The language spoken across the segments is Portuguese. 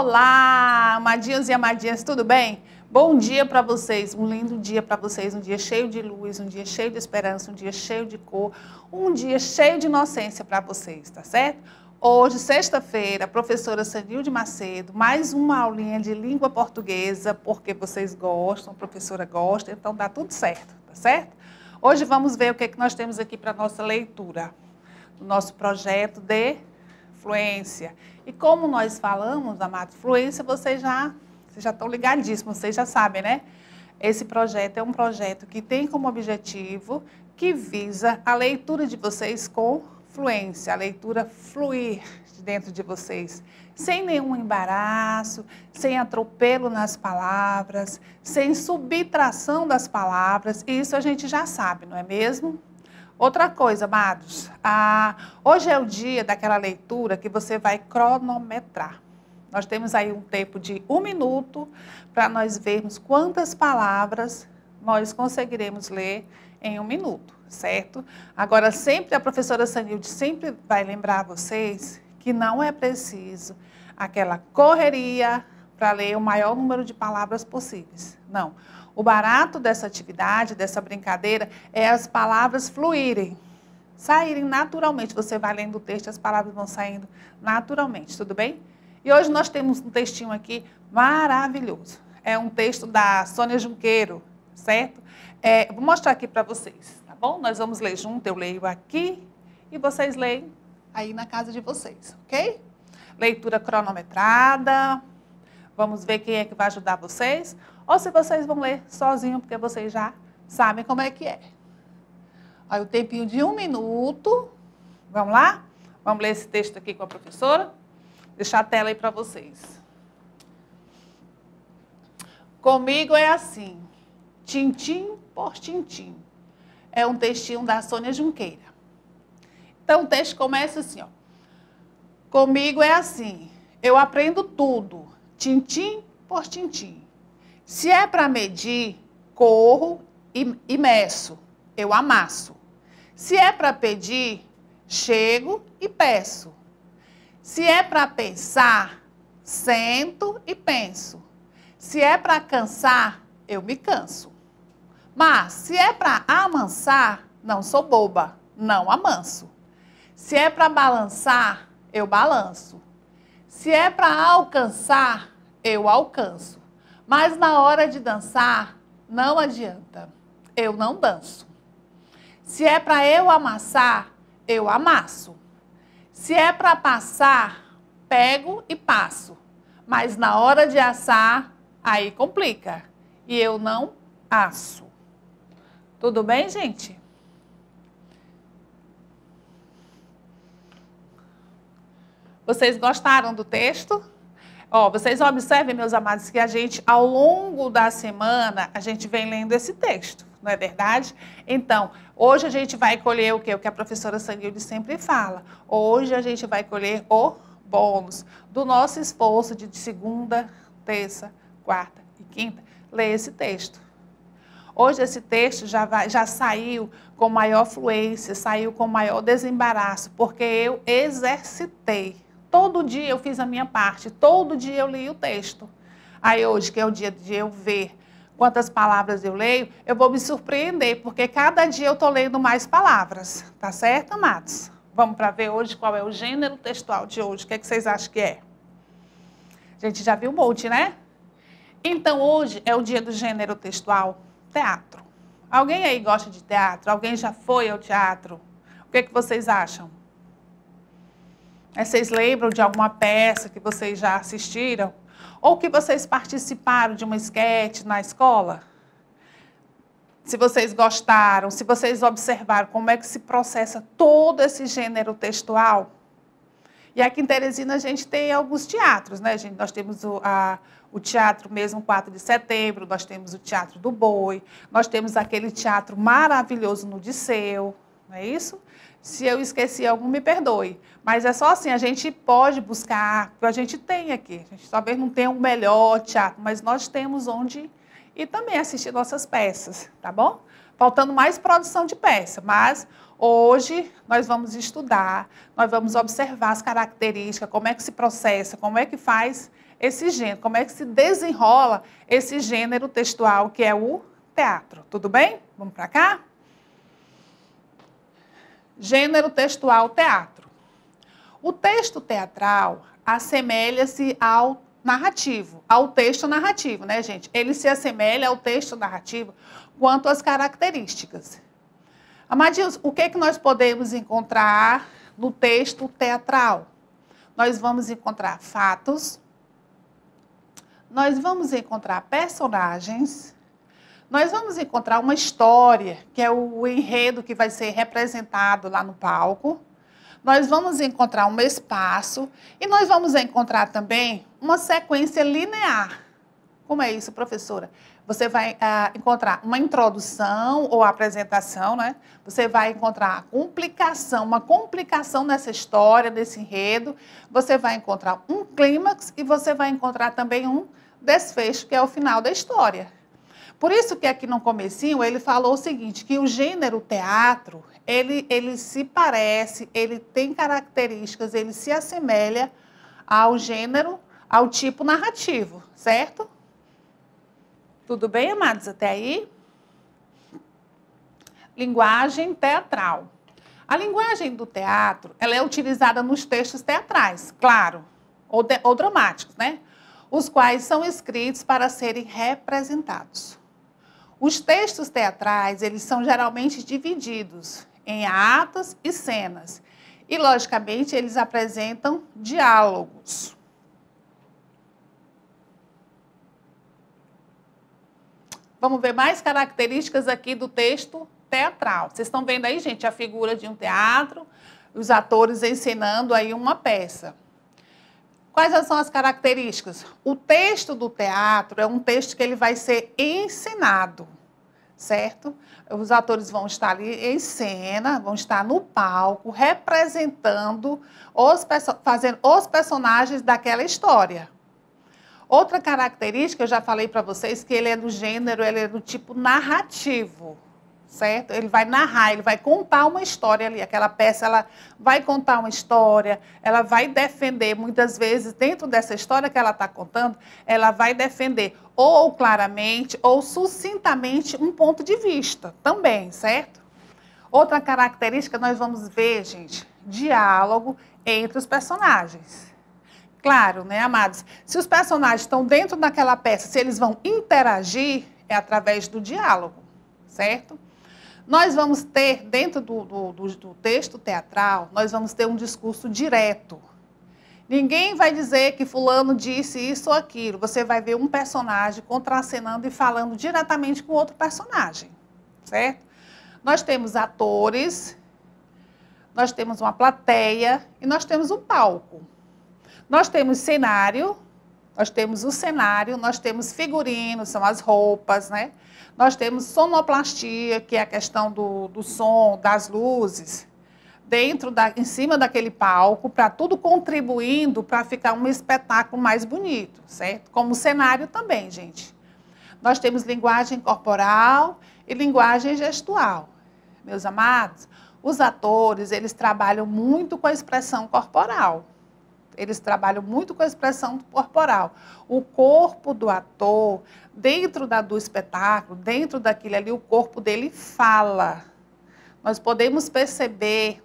Olá, amadinhos e amadinhas, tudo bem? Bom dia para vocês, um lindo dia para vocês, um dia cheio de luz, um dia cheio de esperança, um dia cheio de cor, um dia cheio de inocência para vocês, tá certo? Hoje, sexta-feira, a professora Sanilde Macedo, mais uma aulinha de língua portuguesa, porque vocês gostam, a professora gosta, então dá tudo certo, tá certo? Hoje vamos ver o que nós temos aqui para a nossa leitura, do nosso projeto de fluência. E como nós falamos, amados, fluência, vocês já estão ligadíssimos, vocês já sabem, né? Esse projeto é um projeto que tem como objetivo, que visa a leitura de vocês com fluência, a leitura fluir dentro de vocês, sem nenhum embaraço, sem atropelo nas palavras, sem subtração das palavras, e isso a gente já sabe, não é mesmo? Outra coisa, amados, hoje é o dia daquela leitura que você vai cronometrar. Nós temos aí um tempo de 1 minuto para nós vermos quantas palavras nós conseguiremos ler em 1 minuto, certo? Agora, sempre a professora Sanilde sempre vai lembrar vocês que não é preciso aquela correria para ler o maior número de palavras possíveis. Não. O barato dessa atividade, dessa brincadeira, é as palavras fluírem, saírem naturalmente. Você vai lendo o texto, as palavras vão saindo naturalmente, tudo bem? E hoje nós temos um textinho aqui maravilhoso. É um texto da Sônia Junqueiro, certo? Vou mostrar aqui para vocês, tá bom? Nós vamos ler junto, eu leio aqui e vocês leem aí na casa de vocês, ok? Leitura cronometrada. Vamos ver quem é que vai ajudar vocês. Ou se vocês vão ler sozinho, porque vocês já sabem como é que é. Aí o tempinho de 1 minuto. Vamos lá? Vamos ler esse texto aqui com a professora. Deixar a tela aí para vocês. Comigo é assim, tintim por tintim. É um textinho da Sônia Junqueira. Então o texto começa assim, ó. Comigo é assim, eu aprendo tudo, tintim por tintim. Se é para medir, corro e meço, eu amasso. Se é para pedir, chego e peço. Se é para pensar, sento e penso. Se é para cansar, eu me canso. Mas se é para amansar, não sou boba, não amanso. Se é para balançar, eu balanço. Se é para alcançar, eu alcanço. Mas na hora de dançar, não adianta, eu não danço. Se é para eu amassar, eu amasso. Se é para passar, pego e passo. Mas na hora de assar, aí complica. E eu não asso. Tudo bem, gente? Vocês gostaram do texto? Ó, vocês observem, meus amados, que a gente, ao longo da semana, a gente vem lendo esse texto, não é verdade? Então, hoje a gente vai colher o quê? O que a professora Sanilde sempre fala. Hoje a gente vai colher o bônus do nosso esforço de segunda, terça, quarta e quinta, ler esse texto. Hoje esse texto já saiu com maior fluência, saiu com maior desembaraço, porque eu exercitei. Todo dia eu fiz a minha parte, todo dia eu li o texto. Aí hoje, que é o dia de eu ver quantas palavras eu leio, eu vou me surpreender, porque cada dia eu estou lendo mais palavras. Tá certo, amados? Vamos para ver hoje qual é o gênero textual de hoje. O que é que vocês acham que é? A gente já viu um monte, né? Então, hoje é o dia do gênero textual teatro. Alguém aí gosta de teatro? Alguém já foi ao teatro? O que é que vocês acham? Vocês lembram de alguma peça que vocês já assistiram? Ou que vocês participaram de uma esquete na escola? Se vocês gostaram, se vocês observaram como é que se processa todo esse gênero textual. E aqui em Teresina a gente tem alguns teatros, né, gente? Nós temos o teatro mesmo 4 de setembro, nós temos o Teatro do Boi, nós temos aquele teatro maravilhoso no Disseu, não é isso? Se eu esqueci algum, me perdoe. Mas é só assim, a gente pode buscar, a gente tem aqui. A gente talvez não tenha o melhor teatro, mas nós temos onde ir também assistir nossas peças, tá bom? Faltando mais produção de peça, mas hoje nós vamos estudar, nós vamos observar as características, como é que se processa, como é que faz esse gênero, como é que se desenrola esse gênero textual que é o teatro. Tudo bem? Vamos para cá? Gênero textual teatro. O texto teatral assemelha-se ao narrativo, ao texto narrativo, né, gente? Ele se assemelha ao texto narrativo quanto às características. Amadilson, o que nós podemos encontrar no texto teatral? Nós vamos encontrar fatos, nós vamos encontrar personagens, nós vamos encontrar uma história, que é o enredo que vai ser representado lá no palco. Nós vamos encontrar um espaço e nós vamos encontrar também uma sequência linear. Como é isso, professora? Você vai encontrar uma introdução ou apresentação, né? Você vai encontrar uma complicação nessa história, nesse enredo. Você vai encontrar um clímax e você vai encontrar também um desfecho, que é o final da história. Por isso que aqui no comecinho ele falou o seguinte, que o gênero teatro, ele se parece, ele tem características, ele se assemelha ao gênero, ao tipo narrativo, certo? Tudo bem, amados, até aí? Linguagem teatral. A linguagem do teatro, ela é utilizada nos textos teatrais, claro, ou dramáticos, né? Os quais são escritos para serem representados. Os textos teatrais, eles são geralmente divididos em atos e cenas. E, logicamente, eles apresentam diálogos. Vamos ver mais características aqui do texto teatral. Vocês estão vendo aí, gente, a figura de um teatro, os atores encenando aí uma peça. Quais são as características? O texto do teatro é um texto que ele vai ser encenado, certo? Os atores vão estar ali em cena, vão estar no palco, representando, fazendo os personagens daquela história. Outra característica, eu já falei para vocês, que ele é do gênero, ele é do tipo narrativo, certo? Ele vai narrar, ele vai contar uma história ali. Aquela peça, ela vai contar uma história, ela vai defender, muitas vezes, dentro dessa história que ela está contando, ela vai defender ou claramente ou sucintamente um ponto de vista também, certo? Outra característica, nós vamos ver, gente, diálogo entre os personagens. Claro, né, amados? Se os personagens estão dentro daquela peça, se eles vão interagir, é através do diálogo, certo? Nós vamos ter, dentro do texto teatral, nós vamos ter um discurso direto. Ninguém vai dizer que fulano disse isso ou aquilo. Você vai ver um personagem contracenando e falando diretamente com outro personagem, certo? Nós temos atores, nós temos uma plateia e nós temos um palco. Nós temos cenário, nós temos o cenário, nós temos figurino, são as roupas, né? Nós temos sonoplastia, que é a questão do som, das luzes, em cima daquele palco, para tudo contribuindo para ficar um espetáculo mais bonito, certo? Como cenário também, gente. Nós temos linguagem corporal e linguagem gestual. Meus amados, os atores, eles trabalham muito com a expressão corporal. Eles trabalham muito com a expressão corporal. O corpo do ator, dentro do espetáculo, dentro daquilo ali, o corpo dele fala. Nós podemos perceber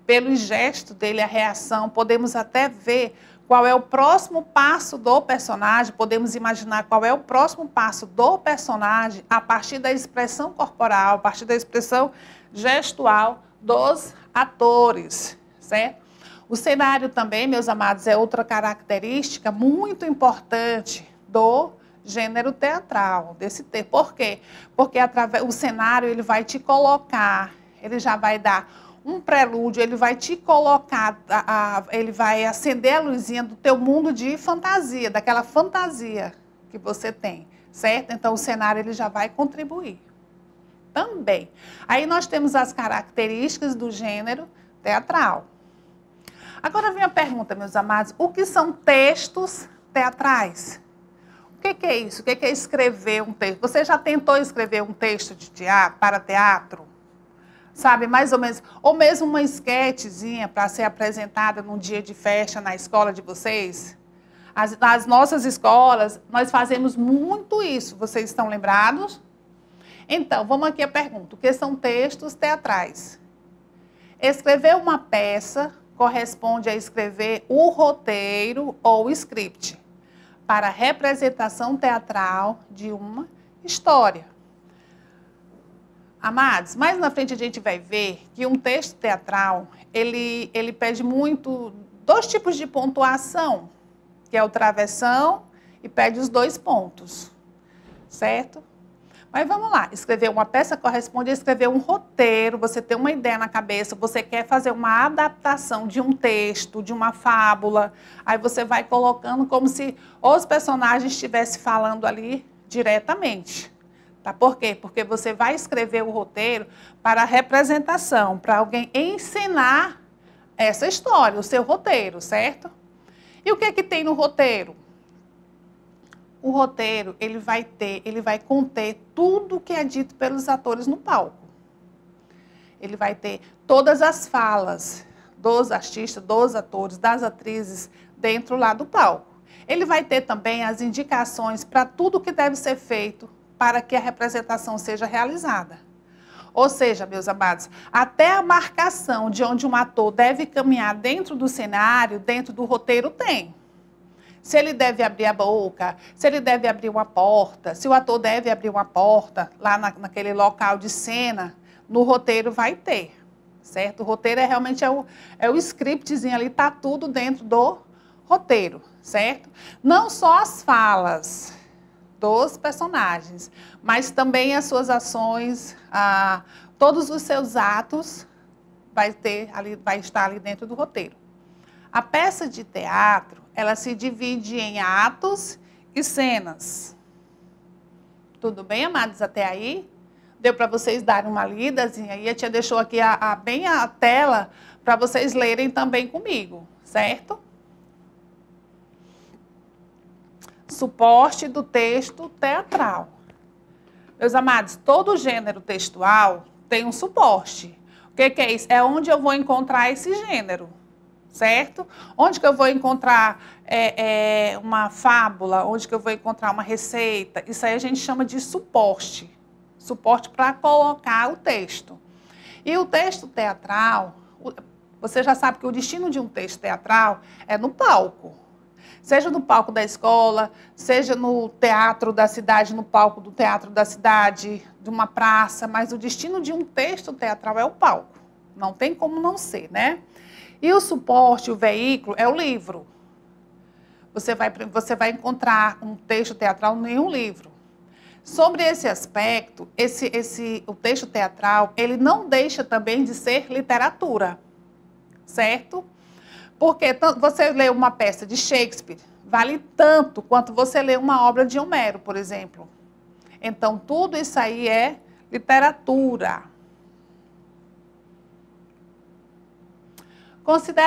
pelo gesto dele, a reação, podemos até ver qual é o próximo passo do personagem, podemos imaginar qual é o próximo passo do personagem a partir da expressão corporal, a partir da expressão gestual dos atores, certo? O cenário também, meus amados, é outra característica muito importante do gênero teatral, desse texto. Por quê? Porque o cenário ele vai te colocar, ele já vai dar um prelúdio, ele vai te colocar, ele vai acender a luzinha do teu mundo de fantasia, daquela fantasia que você tem, certo? Então, o cenário ele já vai contribuir também. Aí nós temos as características do gênero teatral. Agora vem a pergunta, meus amados, o que são textos teatrais? O que é isso? O que é escrever um texto? Você já tentou escrever um texto de teatro, para teatro? Sabe, mais ou menos, ou mesmo uma esquetezinha para ser apresentada num dia de festa na escola de vocês? Nas nossas escolas, nós fazemos muito isso. Vocês estão lembrados? Então, vamos aqui a pergunta. O que são textos teatrais? Escrever uma peça corresponde a escrever o roteiro ou script para a representação teatral de uma história. Amados, mais na frente a gente vai ver que um texto teatral, ele pede muito 2 tipos de pontuação, que é o travessão e pede os 2 pontos, certo? Mas vamos lá, escrever uma peça corresponde a escrever um roteiro, você tem uma ideia na cabeça, você quer fazer uma adaptação de um texto, de uma fábula, aí você vai colocando como se os personagens estivessem falando ali diretamente. Tá? Por quê? Porque você vai escrever o roteiro para a representação, para alguém ensinar essa história, o seu roteiro, certo? E o que é que tem no roteiro? O roteiro, ele vai conter tudo que é dito pelos atores no palco. Ele vai ter todas as falas dos artistas, dos atores, das atrizes dentro lá do palco. Ele vai ter também as indicações para tudo que deve ser feito para que a representação seja realizada. Ou seja, meus amados, até a marcação de onde um ator deve caminhar dentro do cenário, dentro do roteiro, tem. Se ele deve abrir a boca, se ele deve abrir uma porta, se o ator deve abrir uma porta lá naquele local de cena, no roteiro vai ter, certo? O roteiro realmente é o scriptzinho ali, tá tudo dentro do roteiro, certo? Não só as falas dos personagens, mas também as suas ações, todos os seus atos vai estar ali dentro do roteiro. A peça de teatro, ela se divide em atos e cenas. Tudo bem, amados, até aí? Deu para vocês darem uma lidazinha aí? A tia deixou aqui bem a tela para vocês lerem também comigo, certo? Suporte do texto teatral. Meus amados, todo gênero textual tem um suporte. O que é isso? É onde eu vou encontrar esse gênero, certo? Onde que eu vou encontrar uma fábula, onde que eu vou encontrar uma receita. Isso aí a gente chama de suporte. Suporte para colocar o texto. E o texto teatral, você já sabe que o destino de um texto teatral é no palco. Seja no palco da escola, seja no teatro da cidade, no palco do teatro da cidade, de uma praça, mas o destino de um texto teatral é o palco. Não tem como não ser, né? E o suporte, o veículo, é o livro. Você vai encontrar um texto teatral em um livro. Sobre esse aspecto, o texto teatral, ele não deixa também de ser literatura, certo? Porque você lê uma peça de Shakespeare, vale tanto quanto você lê uma obra de Homero, por exemplo. Então, tudo isso aí é literatura.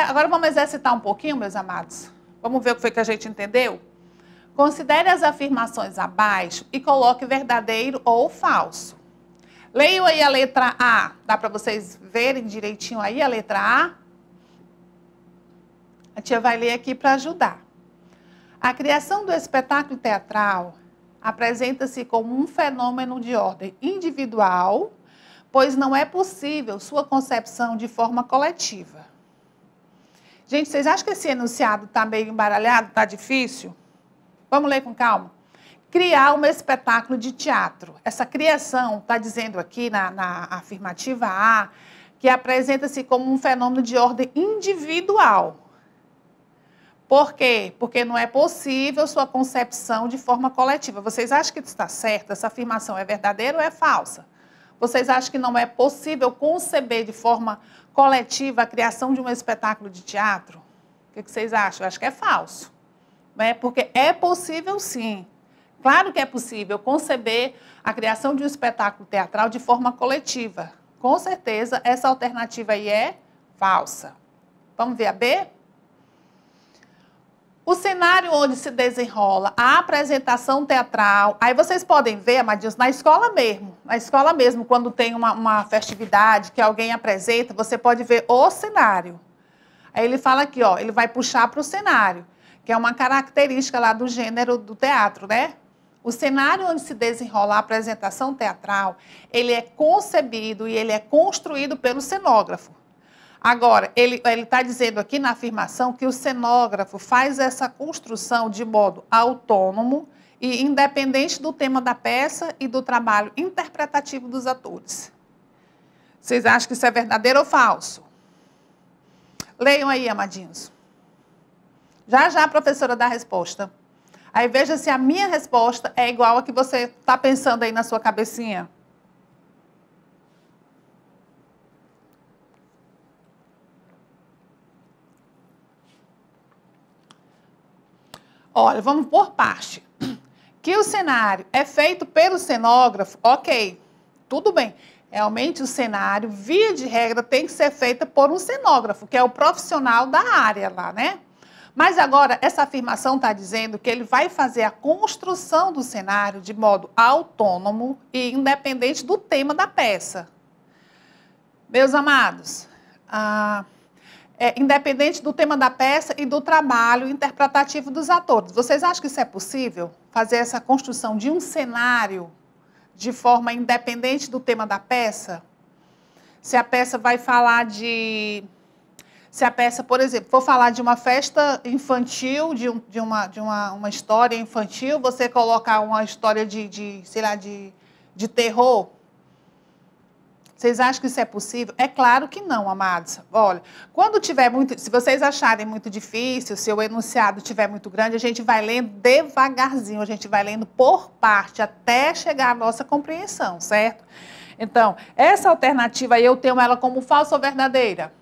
Agora vamos exercitar um pouquinho, meus amados. Vamos ver o que foi que a gente entendeu? Considere as afirmações abaixo e coloque verdadeiro ou falso. Leiam aí a letra A. Dá para vocês verem direitinho aí a letra A? A tia vai ler aqui para ajudar. A criação do espetáculo teatral apresenta-se como um fenômeno de ordem individual, pois não é possível sua concepção de forma coletiva. Gente, vocês acham que esse enunciado está meio embaralhado, está difícil? Vamos ler com calma. Criar um espetáculo de teatro. Essa criação está dizendo aqui na afirmativa A que apresenta-se como um fenômeno de ordem individual. Por quê? Porque não é possível sua concepção de forma coletiva. Vocês acham que está certo? Essa afirmação é verdadeira ou é falsa? Vocês acham que não é possível conceber de forma coletiva a criação de um espetáculo de teatro? O que vocês acham? Eu acho que é falso. Não é? Porque é possível, sim. Claro que é possível conceber a criação de um espetáculo teatral de forma coletiva. Com certeza, essa alternativa aí é falsa. Vamos ver a B? O cenário onde se desenrola a apresentação teatral, aí vocês podem ver, amadinhos, na escola mesmo, quando tem uma festividade que alguém apresenta, você pode ver o cenário. Aí ele fala aqui, ó, ele vai puxar para o cenário, que é uma característica lá do gênero do teatro, né? O cenário onde se desenrola a apresentação teatral, ele é concebido e ele é construído pelo cenógrafo. Agora, ele está dizendo aqui na afirmação que o cenógrafo faz essa construção de modo autônomo e independente do tema da peça e do trabalho interpretativo dos atores. Vocês acham que isso é verdadeiro ou falso? Leiam aí, amadinhos. Já já a professora dá a resposta. Aí veja se a minha resposta é igual a que você está pensando aí na sua cabecinha. Olha, vamos por parte. Que o cenário é feito pelo cenógrafo, ok, tudo bem. Realmente o cenário, via de regra, tem que ser feito por um cenógrafo, que é o profissional da área lá, né? Mas agora, essa afirmação está dizendo que ele vai fazer a construção do cenário de modo autônomo e independente do tema da peça. Meus amados, independente do tema da peça e do trabalho interpretativo dos atores. Vocês acham que isso é possível? Fazer essa construção de um cenário de forma independente do tema da peça? Se a peça vai falar de... Se a peça, por exemplo, for falar de uma festa infantil, de uma história infantil, você colocar uma história sei lá, de terror, vocês acham que isso é possível? É claro que não, amados. Olha, quando tiver muito, se vocês acharem muito difícil, se o enunciado estiver muito grande, a gente vai lendo devagarzinho, a gente vai lendo por parte, até chegar à nossa compreensão, certo? Então, essa alternativa aí, eu tenho ela como falsa ou verdadeira?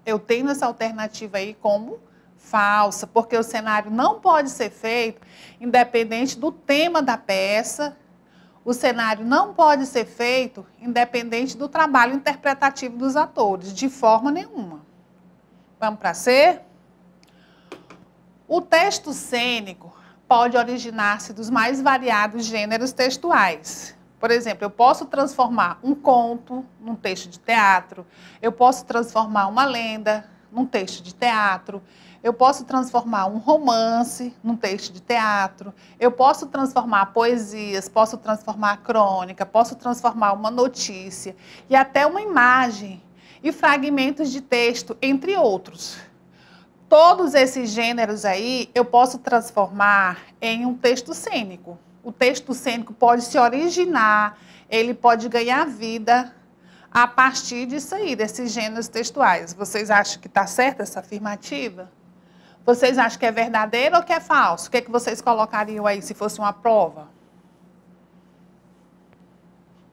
Eu tenho essa alternativa aí como falsa, porque o cenário não pode ser feito independente do tema da peça. O cenário não pode ser feito independente do trabalho interpretativo dos atores, de forma nenhuma. Vamos para C? O texto cênico pode originar-se dos mais variados gêneros textuais. Por exemplo, eu posso transformar um conto num texto de teatro, eu posso transformar uma lenda num texto de teatro, eu posso transformar um romance num texto de teatro, eu posso transformar poesias, posso transformar crônica, posso transformar uma notícia e até uma imagem e fragmentos de texto, entre outros. Todos esses gêneros aí eu posso transformar em um texto cênico. O texto cênico pode se originar, ele pode ganhar vida a partir disso aí, desses gêneros textuais. Vocês acham que está certa essa afirmativa? Vocês acham que é verdadeiro ou que é falso? O que é que vocês colocariam aí se fosse uma prova?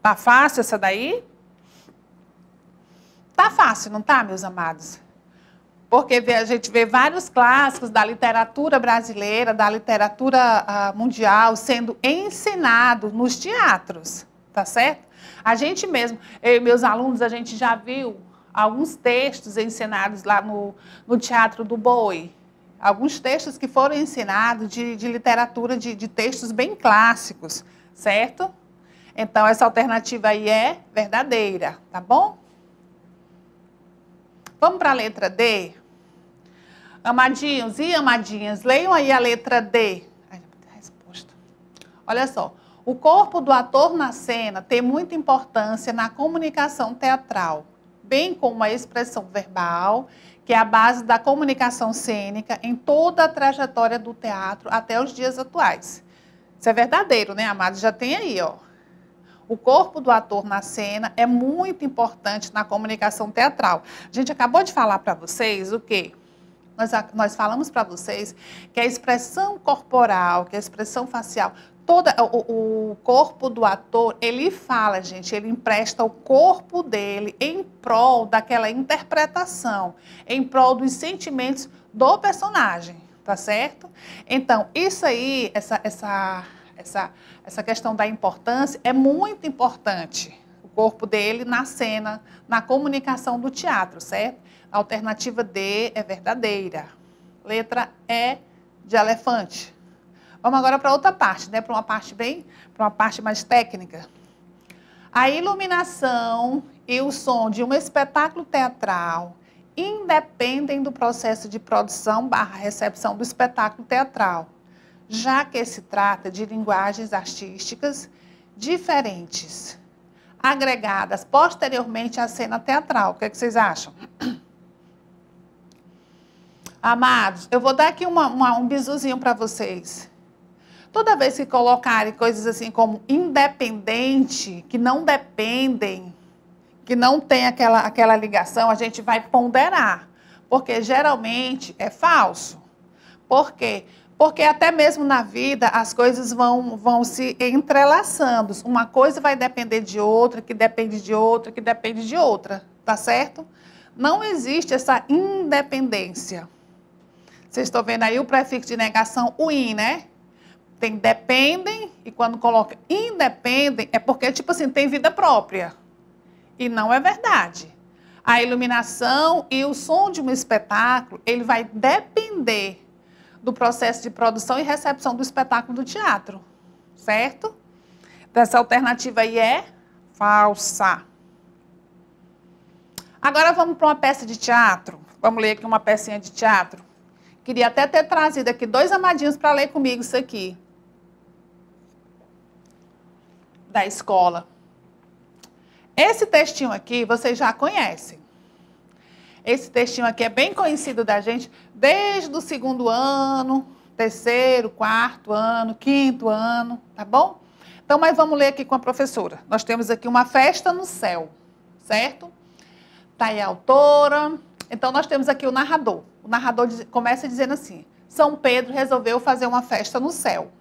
Tá fácil essa daí? Tá fácil, não tá, meus amados? Porque a gente vê vários clássicos da literatura brasileira, da literatura mundial, sendo ensinados nos teatros, tá certo? A gente mesmo, eu e meus alunos, a gente já viu alguns textos ensinados lá no Teatro do Boi. Alguns textos que foram ensinados de literatura, de textos bem clássicos, certo? Então, essa alternativa aí é verdadeira, tá bom? Vamos para a letra D? Amadinhos e amadinhas, leiam aí a letra D. Resposta. Olha só, o corpo do ator na cena tem muita importância na comunicação teatral, bem como a expressão verbal, que é a base da comunicação cênica em toda a trajetória do teatro até os dias atuais. Isso é verdadeiro, né, amados? Já tem aí, ó. O corpo do ator na cena é muito importante na comunicação teatral. A gente acabou de falar para vocês o quê? Nós falamos para vocês que a expressão corporal, que a expressão facial, o corpo do ator, ele fala, gente, ele empresta o corpo dele em prol daquela interpretação, em prol dos sentimentos do personagem, tá certo? Então, isso aí, essa questão da importância é muito importante. O corpo dele na cena, na comunicação do teatro, certo? A alternativa D é verdadeira. Letra E de elefante. Vamos agora para outra parte, né? Para uma parte mais técnica. A iluminação e o som de um espetáculo teatral independem do processo de produção / recepção do espetáculo teatral, já que se trata de linguagens artísticas diferentes, agregadas posteriormente à cena teatral. O que é que vocês acham? Amados, eu vou dar aqui um bisuzinho para vocês. Toda vez que colocarem coisas assim como independente, que não dependem, que não tem aquela ligação, a gente vai ponderar. Porque geralmente é falso. Por quê? Porque até mesmo na vida as coisas vão se entrelaçando. Uma coisa vai depender de outra, que depende de outra, que depende de outra. Tá certo? Não existe essa independência. Vocês estão vendo aí o prefixo de negação, o in, né? Tem dependem, e quando coloca independem, é porque, tipo assim, tem vida própria. E não é verdade. A iluminação e o som de um espetáculo, ele vai depender do processo de produção e recepção do espetáculo do teatro. Certo? Essa alternativa aí é falsa. Agora vamos para uma peça de teatro. Vamos ler aqui uma pecinha de teatro. Queria até ter trazido aqui 2 amadinhos para ler comigo isso aqui. Da escola. Esse textinho aqui vocês já conhecem. Esse textinho aqui é bem conhecido da gente desde o 2º ano, 3º, 4º ano, 5º ano, tá bom? Então, mas vamos ler aqui com a professora. Nós temos aqui uma festa no céu, certo? Tá aí a autora. Então, nós temos aqui o narrador. O narrador começa dizendo assim: São Pedro resolveu fazer uma festa no céu,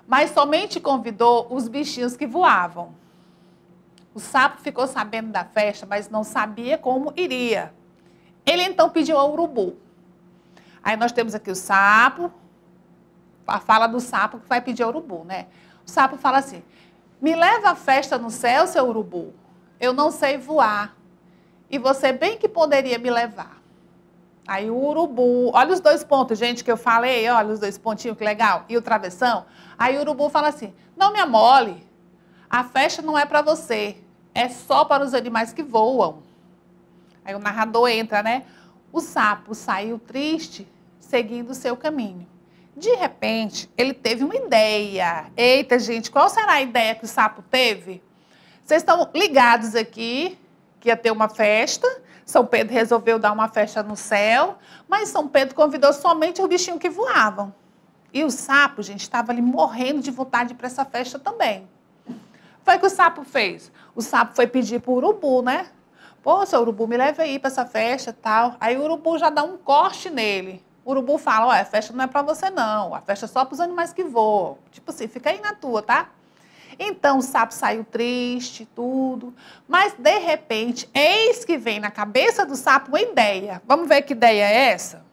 mas somente convidou os bichinhos que voavam. O sapo ficou sabendo da festa, mas não sabia como iria. Ele então pediu ao urubu. Aí nós temos aqui o sapo, a fala do sapo que vai pedir ao urubu, né? O sapo fala assim: me leva à festa no céu, seu urubu. Eu não sei voar. E você bem que poderia me levar. Aí o urubu, olha os 2 pontos, gente, que eu falei, olha os 2 pontinhos, que legal. E o travessão. Aí o urubu fala assim: não me amole, a festa não é para você, é só para os animais que voam. Aí o narrador entra, né? O sapo saiu triste, seguindo o seu caminho. De repente, ele teve uma ideia. Eita, gente, qual será a ideia que o sapo teve? Vocês estão ligados aqui que ia ter uma festa. São Pedro resolveu dar uma festa no céu, mas São Pedro convidou somente os bichinhos que voavam. E o sapo, gente, estava ali morrendo de vontade para essa festa também. Foi o que o sapo fez. O sapo foi pedir para o urubu, né? Pô, seu urubu, me leva aí para essa festa e tal. Aí o urubu já dá um corte nele. O urubu fala: olha, a festa não é para você não, a festa é só para os animais que voam. Tipo assim, fica aí na tua, tá? Então o sapo saiu triste, tudo. Mas, de repente, eis que vem na cabeça do sapo uma ideia. Vamos ver que ideia é essa?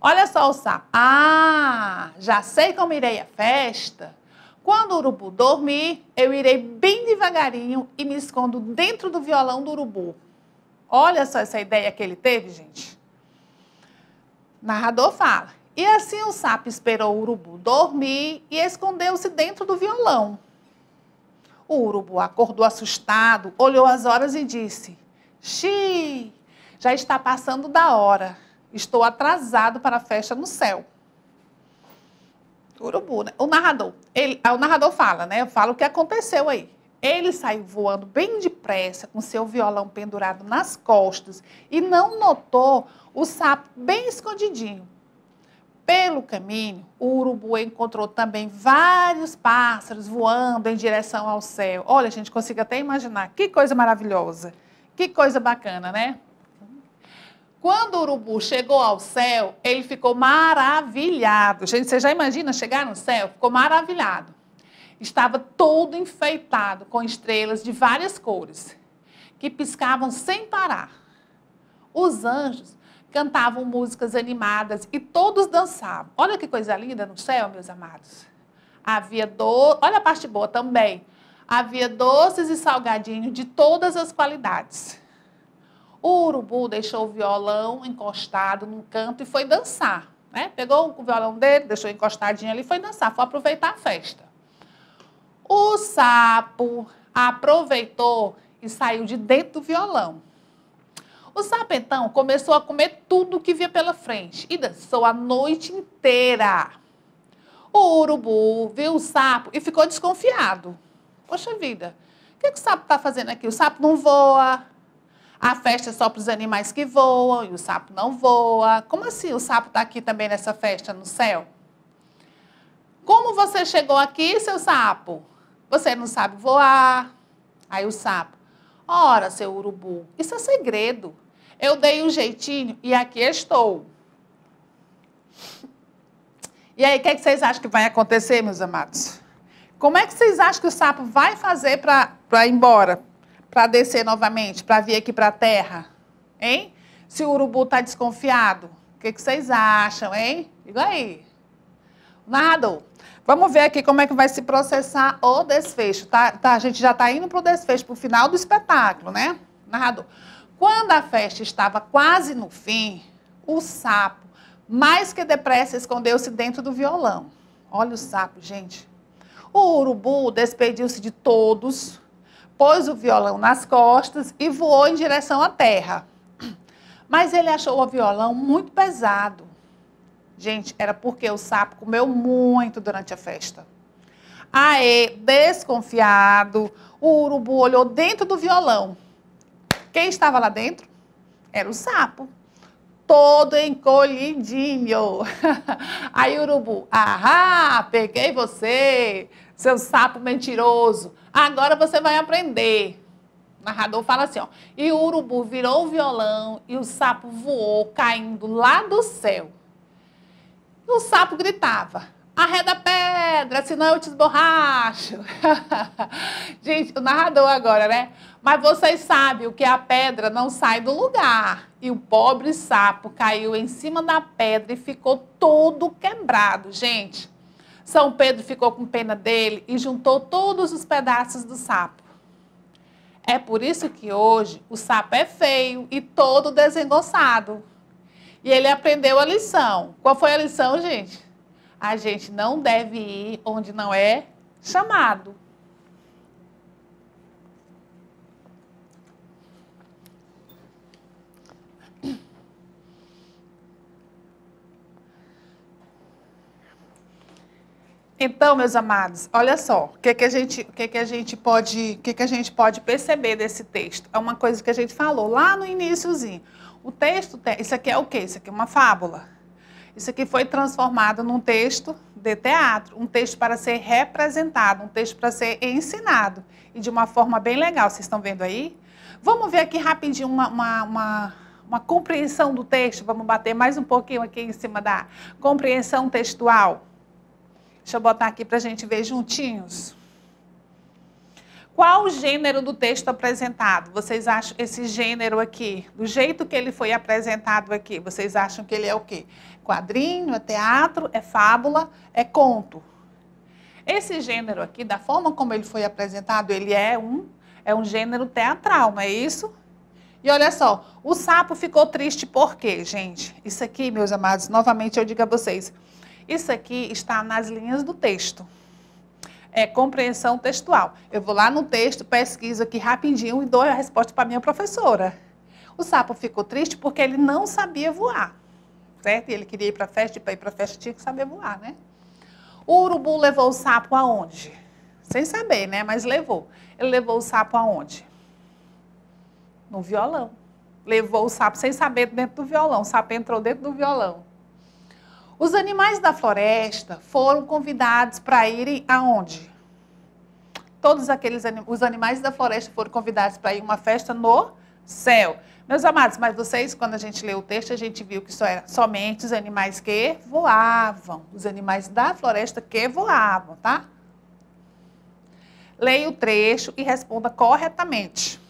Olha só o sapo. Ah, já sei como irei à festa. Quando o urubu dormir, eu irei bem devagarinho e me escondo dentro do violão do urubu. Olha só essa ideia que ele teve, gente. O narrador fala: e assim o sapo esperou o urubu dormir e escondeu-se dentro do violão. O urubu acordou assustado, olhou as horas e disse: xiii, já está passando da hora. Estou atrasado para a festa no céu. O urubu, né? O narrador fala, né? Fala o que aconteceu aí. Ele saiu voando bem depressa, com seu violão pendurado nas costas, e não notou o sapo bem escondidinho. Pelo caminho, o urubu encontrou também vários pássaros voando em direção ao céu. Olha, a gente consigo até imaginar. Que coisa maravilhosa. Que coisa bacana, né? Quando o urubu chegou ao céu, ele ficou maravilhado. Gente, você já imagina chegar no céu? Ficou maravilhado. Estava todo enfeitado com estrelas de várias cores, que piscavam sem parar. Os anjos cantavam músicas animadas e todos dançavam. Olha que coisa linda no céu, meus amados. Olha a parte boa também. Havia doces e salgadinhos de todas as qualidades. O urubu deixou o violão encostado num canto e foi dançar, né? Pegou o violão dele, deixou encostadinho ali e foi dançar, foi aproveitar a festa. O sapo aproveitou e saiu de dentro do violão. O sapo, então, começou a comer tudo que via pela frente e dançou a noite inteira. O urubu viu o sapo e ficou desconfiado. Poxa vida, o que o sapo está fazendo aqui? O sapo não voa. A festa é só para os animais que voam e o sapo não voa. Como assim o sapo está aqui também nessa festa no céu? Como você chegou aqui, seu sapo? Você não sabe voar. Aí o sapo, ora, seu urubu, isso é segredo. Eu dei um jeitinho e aqui estou. E aí, o que vocês acham que vai acontecer, meus amados? Como é que vocês acham que o sapo vai fazer para ir embora? Para descer novamente, para vir aqui para a terra? Hein? Se o urubu está desconfiado, o que vocês acham, hein? Diga aí. Narrador, vamos ver aqui como é que vai se processar o desfecho. A gente já está indo para o desfecho, para o final do espetáculo, né? Narrador, quando a festa estava quase no fim, o sapo, mais que depressa, escondeu-se dentro do violão. Olha o sapo, gente. O urubu despediu-se de todos, pôs o violão nas costas e voou em direção à terra. Mas ele achou o violão muito pesado. Gente, era porque o sapo comeu muito durante a festa. Aí, desconfiado, o urubu olhou dentro do violão. Quem estava lá dentro? Era o sapo. Todo encolhidinho. Aí o urubu, ahá, peguei você, seu sapo mentiroso. Agora você vai aprender. O narrador fala assim, ó. E o urubu virou o violão e o sapo voou, caindo lá do céu. E o sapo gritava, arreda a pedra, senão eu te esborracho. Gente, o narrador agora, né? Mas vocês sabem o que a pedra não sai do lugar. E o pobre sapo caiu em cima da pedra e ficou todo quebrado, gente. São Pedro ficou com pena dele e juntou todos os pedaços do sapo. É por isso que hoje o sapo é feio e todo desengonçado. E ele aprendeu a lição. Qual foi a lição, gente? A gente não deve ir onde não é chamado. Então, meus amados, olha só, o que a gente pode perceber desse texto? É uma coisa que a gente falou lá no iniciozinho. O texto, isso aqui é o quê? Isso aqui é uma fábula. Isso aqui foi transformado num texto de teatro, um texto para ser representado, um texto para ser ensinado. E de uma forma bem legal, vocês estão vendo aí? Vamos ver aqui rapidinho uma compreensão do texto, vamos bater mais um pouquinho aqui em cima da compreensão textual. Deixa eu botar aqui para a gente ver juntinhos. Qual o gênero do texto apresentado? Vocês acham esse gênero aqui, do jeito que ele foi apresentado aqui, vocês acham que ele é o quê? Quadrinho, é teatro, é fábula, é conto? Esse gênero aqui, da forma como ele foi apresentado, ele é um gênero teatral, não é isso? E olha só, o sapo ficou triste por quê, gente? Isso aqui, meus amados, novamente eu digo a vocês, isso aqui está nas linhas do texto. É compreensão textual. Eu vou lá no texto, pesquiso aqui rapidinho e dou a resposta para a minha professora. O sapo ficou triste porque ele não sabia voar, certo? E ele queria ir para a festa, e para ir para a festa tinha que saber voar, né? O urubu levou o sapo aonde? Sem saber, né? Mas levou. Ele levou o sapo aonde? No violão. Levou o sapo sem saber dentro do violão. O sapo entrou dentro do violão. Os animais da floresta foram convidados para irem aonde? Todos os animais da floresta foram convidados para ir a uma festa no céu. Meus amados, mas vocês, quando a gente lê o texto, a gente viu que só eram somente os animais que voavam. Os animais da floresta que voavam, tá? Leia o trecho e responda corretamente.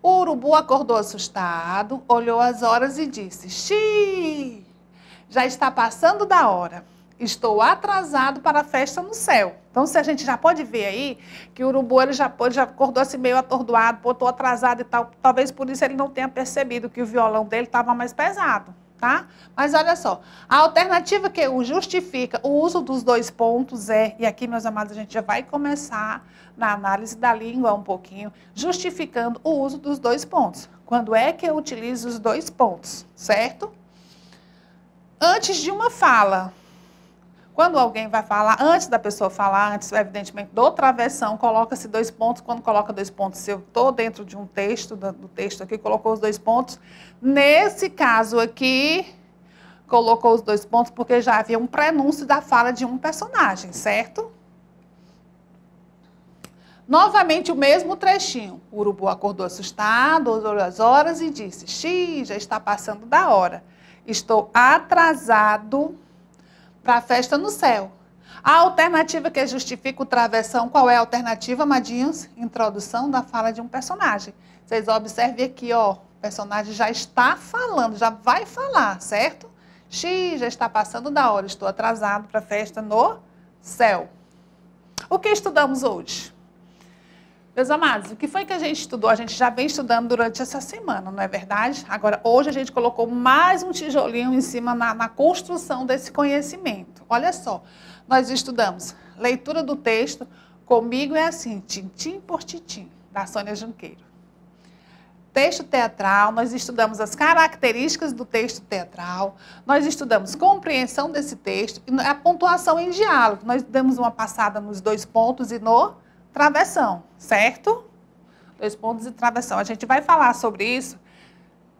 O urubu acordou assustado, olhou as horas e disse, xiii! Já está passando da hora. Estou atrasado para a festa no céu. Então, se a gente já pode ver aí que o urubu ele já acordou assim meio atordoado, estou atrasado e tal. Talvez por isso ele não tenha percebido que o violão dele estava mais pesado, tá? Mas olha só, a alternativa que o justifica o uso dos dois pontos é, e aqui, meus amados, a gente já vai começar na análise da língua um pouquinho, justificando o uso dos dois pontos. Quando é que eu utilizo os 2 pontos, certo? Antes de uma fala. Quando alguém vai falar, antes da pessoa falar, antes, evidentemente, do travessão, coloca-se 2 pontos. Quando coloca 2 pontos, se eu estou dentro de um texto, do texto aqui, colocou os 2 pontos. Nesse caso aqui, colocou os 2 pontos porque já havia um prenúncio da fala de um personagem, certo? Novamente o mesmo trechinho. O urubu acordou assustado, olhou as horas e disse: "Xi, já está passando da hora. Estou atrasado para a festa no céu." A alternativa que justifica o travessão, qual é a alternativa, amadinhos? Introdução da fala de um personagem. Vocês observem aqui, ó, o personagem já está falando, já vai falar, certo? "Xi, já está passando da hora, estou atrasado para a festa no céu." O que estudamos hoje? Meus amados, o que foi que a gente estudou? A gente já vem estudando durante essa semana, não é verdade? Agora, hoje a gente colocou mais um tijolinho em cima na construção desse conhecimento. Olha só, nós estudamos leitura do texto, Comigo é assim, tintim por tintim, da Sônia Junqueiro. Texto teatral, nós estudamos as características do texto teatral, nós estudamos compreensão desse texto e a pontuação em diálogo. Nós demos uma passada nos 2 pontos e no travessão, certo? 2 pontos e travessão. A gente vai falar sobre isso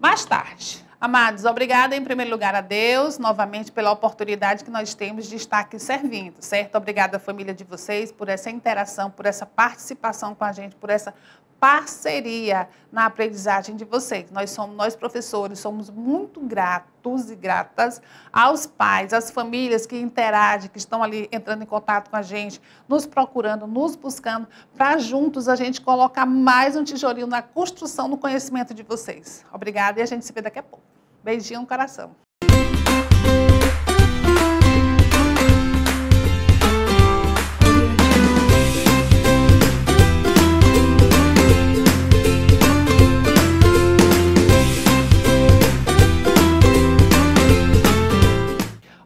mais tarde. Amados, obrigada em primeiro lugar a Deus, novamente pela oportunidade que nós temos de estar aqui servindo, certo? Obrigada, família de vocês, por essa interação, por essa participação com a gente, por essa parceria na aprendizagem de vocês. Nós professores, somos muito gratos e gratas aos pais, às famílias que interagem, que estão ali entrando em contato com a gente, nos procurando, nos buscando, para juntos a gente colocar mais um tijolinho na construção do conhecimento de vocês. Obrigada e a gente se vê daqui a pouco. Beijinho no coração.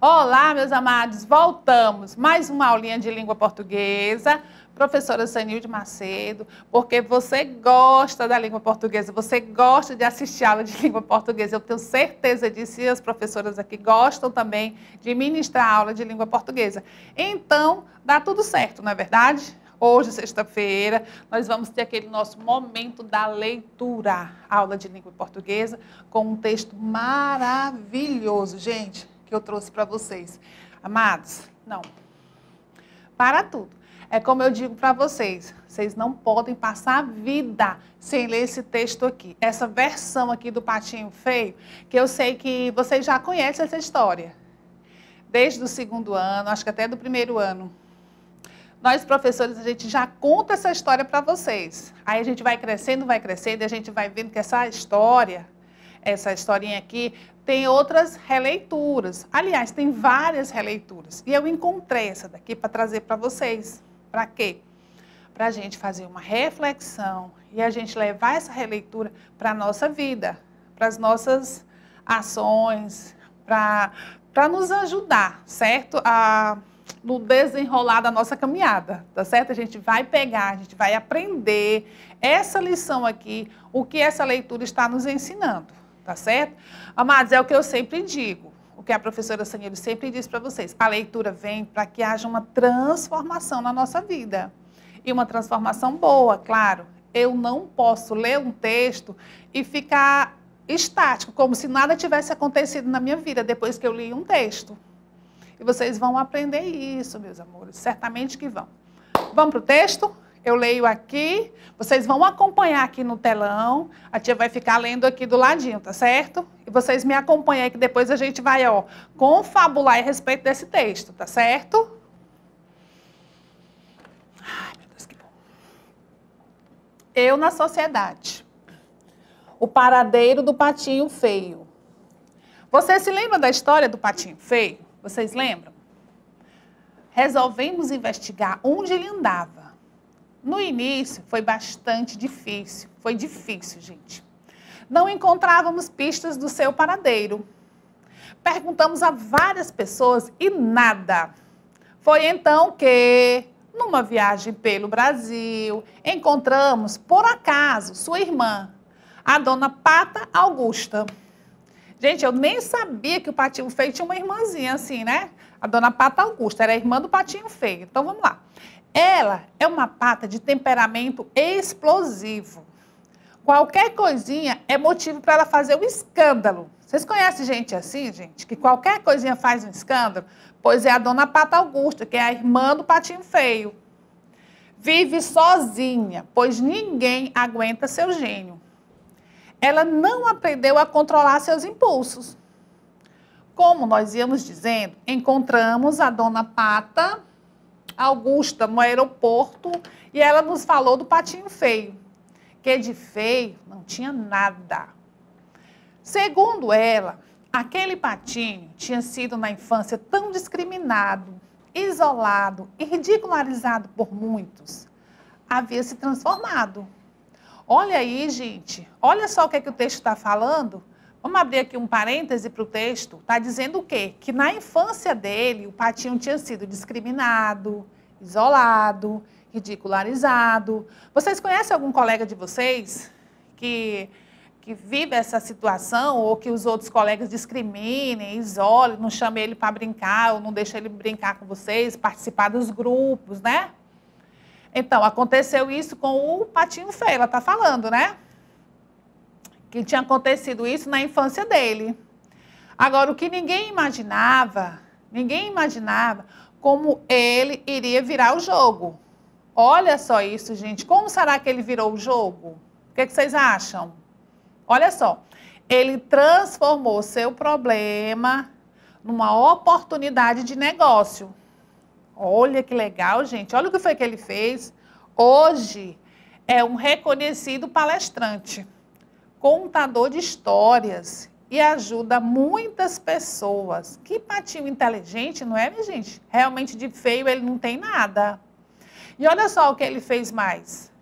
Olá, meus amados, voltamos. Mais uma aulinha de língua portuguesa. Professora Sanilde Macedo, porque você gosta da língua portuguesa, você gosta de assistir aula de língua portuguesa. Eu tenho certeza disso e as professoras aqui gostam também de ministrar aula de língua portuguesa. Então, dá tudo certo, não é verdade? Hoje, sexta-feira, nós vamos ter aquele nosso momento da leitura, aula de língua portuguesa, com um texto maravilhoso, gente, que eu trouxe para vocês. Amados, não, para tudo. É como eu digo para vocês, vocês não podem passar a vida sem ler esse texto aqui. Essa versão aqui do Patinho Feio, que eu sei que vocês já conhecem essa história. Desde o 2º ano, acho que até do 1º ano. Nós, professores, a gente já conta essa história para vocês. Aí a gente vai crescendo e a gente vai vendo que essa história, essa historinha aqui, tem outras releituras. Aliás, tem várias releituras. E eu encontrei essa daqui para trazer para vocês. Para quê? Para a gente fazer uma reflexão e a gente levar essa releitura para a nossa vida, para as nossas ações, para nos ajudar, certo? No desenrolar da nossa caminhada, tá certo? A gente vai pegar, a gente vai aprender essa lição aqui, o que essa leitura está nos ensinando, tá certo? Amados, é o que eu sempre digo. O que a professora Sanilde sempre diz para vocês, a leitura vem para que haja uma transformação na nossa vida. E uma transformação boa, claro. Eu não posso ler um texto e ficar estático, como se nada tivesse acontecido na minha vida depois que eu li um texto. E vocês vão aprender isso, meus amores, certamente que vão. Vamos para o texto? Eu leio aqui, vocês vão acompanhar aqui no telão, a tia vai ficar lendo aqui do ladinho, tá certo? E vocês me acompanham aí que depois a gente vai, ó, confabular a respeito desse texto, tá certo? Ai, meu Deus, que bom. Eu na sociedade. O paradeiro do Patinho Feio. Você se lembra da história do Patinho Feio? Vocês lembram? Resolvemos investigar onde ele andava. No início, foi bastante difícil. Foi difícil, gente. Não encontrávamos pistas do seu paradeiro. Perguntamos a várias pessoas e nada. Foi então que, numa viagem pelo Brasil, encontramos, por acaso, sua irmã, A dona Pata Augusta. Gente, eu nem sabia que o Patinho Feio tinha uma irmãzinha assim, né? A dona Pata Augusta era a irmã do Patinho Feio. Então, vamos lá. Ela é uma pata de temperamento explosivo. Qualquer coisinha é motivo para ela fazer um escândalo. Vocês conhecem gente assim, gente? Que qualquer coisinha faz um escândalo? Pois é a dona Pata Augusta, que é a irmã do Patinho Feio. Vive sozinha, pois ninguém aguenta seu gênio. Ela não aprendeu a controlar seus impulsos. Como nós íamos dizendo, encontramos a dona Pata Augusta no aeroporto e ela nos falou do Patinho Feio, que de feio não tinha nada. Segundo ela, aquele patinho tinha sido na infância tão discriminado, isolado e ridicularizado por muitos, havia se transformado. Olha aí, gente, olha só o que o texto está falando. Vamos abrir aqui um parêntese para o texto. Está dizendo o quê? Que na infância dele, o patinho tinha sido discriminado, isolado, ridicularizado. Vocês conhecem algum colega de vocês que vive essa situação ou que os outros colegas discriminem, isolem, não chamem ele para brincar ou não deixam ele brincar com vocês, participar dos grupos, né? Então, aconteceu isso com o Patinho Feio, ela está falando, né? Que tinha acontecido isso na infância dele. Agora, o que ninguém imaginava como ele iria virar o jogo. Olha só isso, gente. Como será que ele virou o jogo? O que vocês acham? Olha só. Ele transformou seu problema numa oportunidade de negócio. Olha que legal, gente. Olha o que foi que ele fez. Hoje é um reconhecido palestrante, contador de histórias e ajuda muitas pessoas. Que patinho inteligente, não é, minha gente? Realmente de feio ele não tem nada. E olha só o que ele fez mais.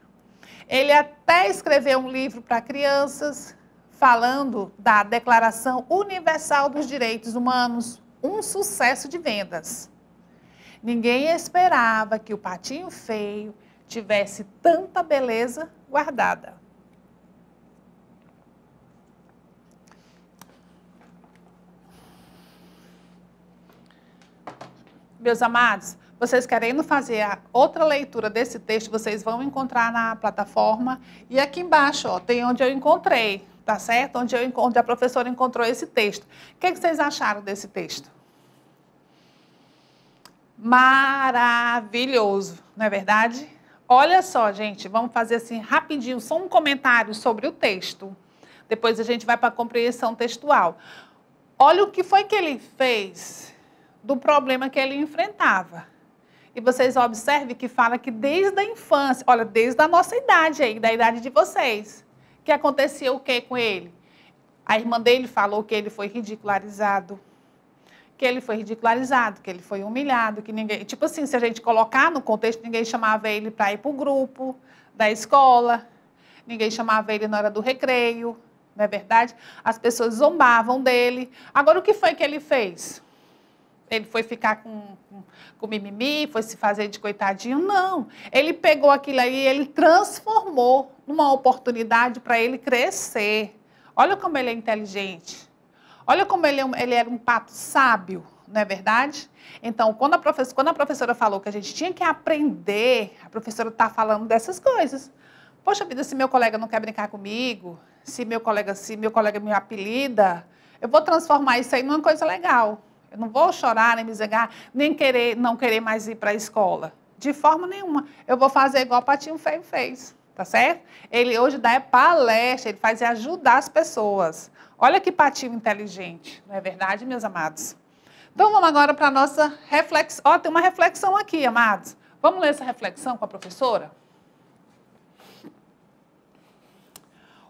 Ele até escreveu um livro para crianças falando da Declaração Universal dos Direitos Humanos, um sucesso de vendas. Ninguém esperava que o Patinho Feio tivesse tanta beleza guardada. Meus amados, vocês querendo fazer a outra leitura desse texto, vocês vão encontrar na plataforma. E aqui embaixo, ó, tem onde eu encontrei, tá certo? Onde a professora encontrou esse texto. O que vocês acharam desse texto? Maravilhoso, não é verdade? Olha só, gente, vamos fazer assim rapidinho, só um comentário sobre o texto. Depois a gente vai para a compreensão textual. Olha o que foi que ele fez do problema que ele enfrentava. E vocês observem que fala que desde a infância, olha, desde a nossa idade aí, da idade de vocês, que acontecia o que com ele? A irmã dele falou que ele foi ridicularizado, que ele foi humilhado, que ninguém... Tipo assim, se a gente colocar no contexto, ninguém chamava ele para ir para o grupo da escola, ninguém chamava ele na hora do recreio, não é verdade? As pessoas zombavam dele. Agora, o que foi que ele fez? Ele foi ficar com mimimi, foi se fazer de coitadinho? Não. Ele pegou aquilo aí e ele transformou numa oportunidade para ele crescer. Olha como ele é inteligente. Olha como ele era um pato sábio, não é verdade? Então, quando a professora falou que a gente tinha que aprender, a professora está falando dessas coisas. Poxa vida, se meu colega não quer brincar comigo, se meu colega me apelida, eu vou transformar isso aí numa coisa legal. Eu não vou chorar, nem me zangar, nem não querer mais ir para a escola. De forma nenhuma. Eu vou fazer igual o Patinho Feio fez, tá certo? Ele hoje dá palestra, ele faz ajudar as pessoas. Olha que patinho inteligente, não é verdade, meus amados? Então, vamos agora para a nossa reflexão. Ó, tem uma reflexão aqui, amados. Vamos ler essa reflexão com a professora?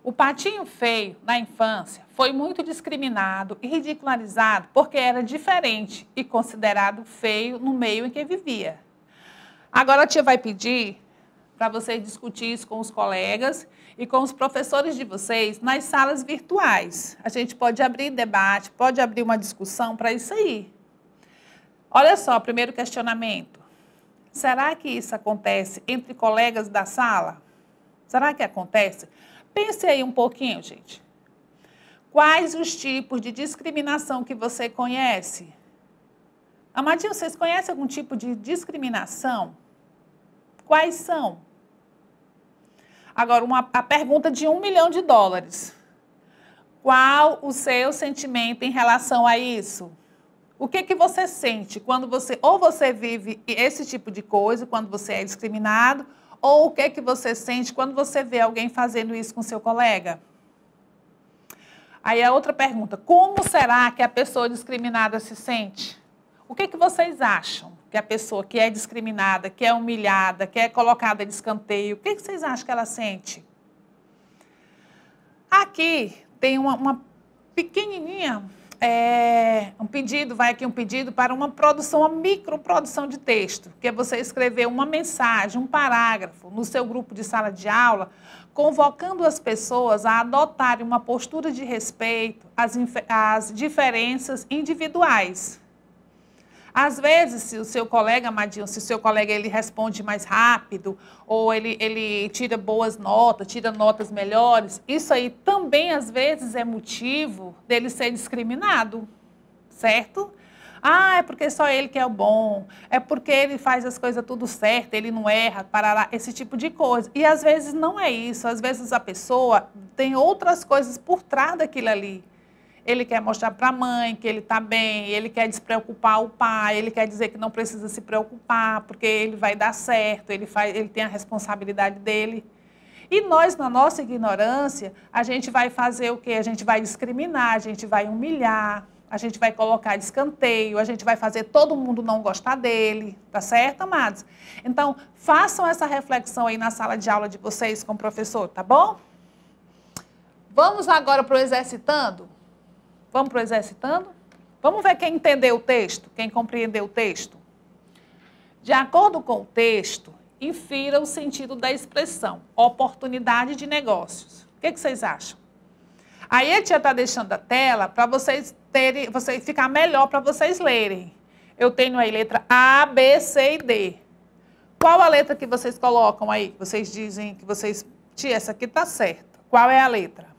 O Patinho Feio, na infância, foi muito discriminado e ridicularizado porque era diferente e considerado feio no meio em que vivia. Agora a tia vai pedir para vocês discutir isso com os colegas e com os professores de vocês nas salas virtuais. A gente pode abrir debate, pode abrir uma discussão para isso aí. Olha só, primeiro questionamento. Será que isso acontece entre colegas da sala? Será que acontece? Pense aí um pouquinho, gente. Quais os tipos de discriminação que você conhece? Amadinho, vocês conhecem algum tipo de discriminação? Quais são? Agora, a pergunta de $1 milhão. Qual o seu sentimento em relação a isso? O que você sente quando você vive esse tipo de coisa, quando você é discriminado, ou o que você sente quando você vê alguém fazendo isso com seu colega? Aí a outra pergunta, como será que a pessoa discriminada se sente? O que vocês acham que a pessoa que é discriminada, que é humilhada, que é colocada de escanteio, o que vocês acham que ela sente? Aqui tem uma pequenininha, um pedido para uma microprodução de texto, que é você escrever uma mensagem, um parágrafo no seu grupo de sala de aula, convocando as pessoas a adotarem uma postura de respeito às diferenças individuais. Às vezes, se o seu colega, Amadinho, ele responde mais rápido, ou ele tira boas notas, tira notas melhores, isso aí também, às vezes, é motivo dele ser discriminado, certo? Ah, é porque só ele que é o bom, é porque ele faz as coisas tudo certo, ele não erra, parará, esse tipo de coisa. E, às vezes, não é isso. Às vezes, a pessoa tem outras coisas por trás daquilo ali. Ele quer mostrar para a mãe que ele está bem, ele quer despreocupar o pai, ele quer dizer que não precisa se preocupar, porque ele vai dar certo, ele tem a responsabilidade dele. E nós, na nossa ignorância, a gente vai fazer o quê? A gente vai discriminar, a gente vai humilhar, a gente vai colocar de escanteio, a gente vai fazer todo mundo não gostar dele, tá certo, amados? Então, façam essa reflexão aí na sala de aula de vocês com o professor, tá bom? Vamos agora para o exercitando? Vamos para o exercitando? Vamos ver quem entendeu o texto, quem compreendeu o texto. De acordo com o texto, infira o sentido da expressão, oportunidade de negócios. O que vocês acham? Aí a tia está deixando a tela para vocês ficar melhor para vocês lerem. Eu tenho aí letra A, B, C e D. Qual a letra que vocês colocam aí? Vocês dizem que vocês... Tia, essa aqui está certa. Qual é a letra?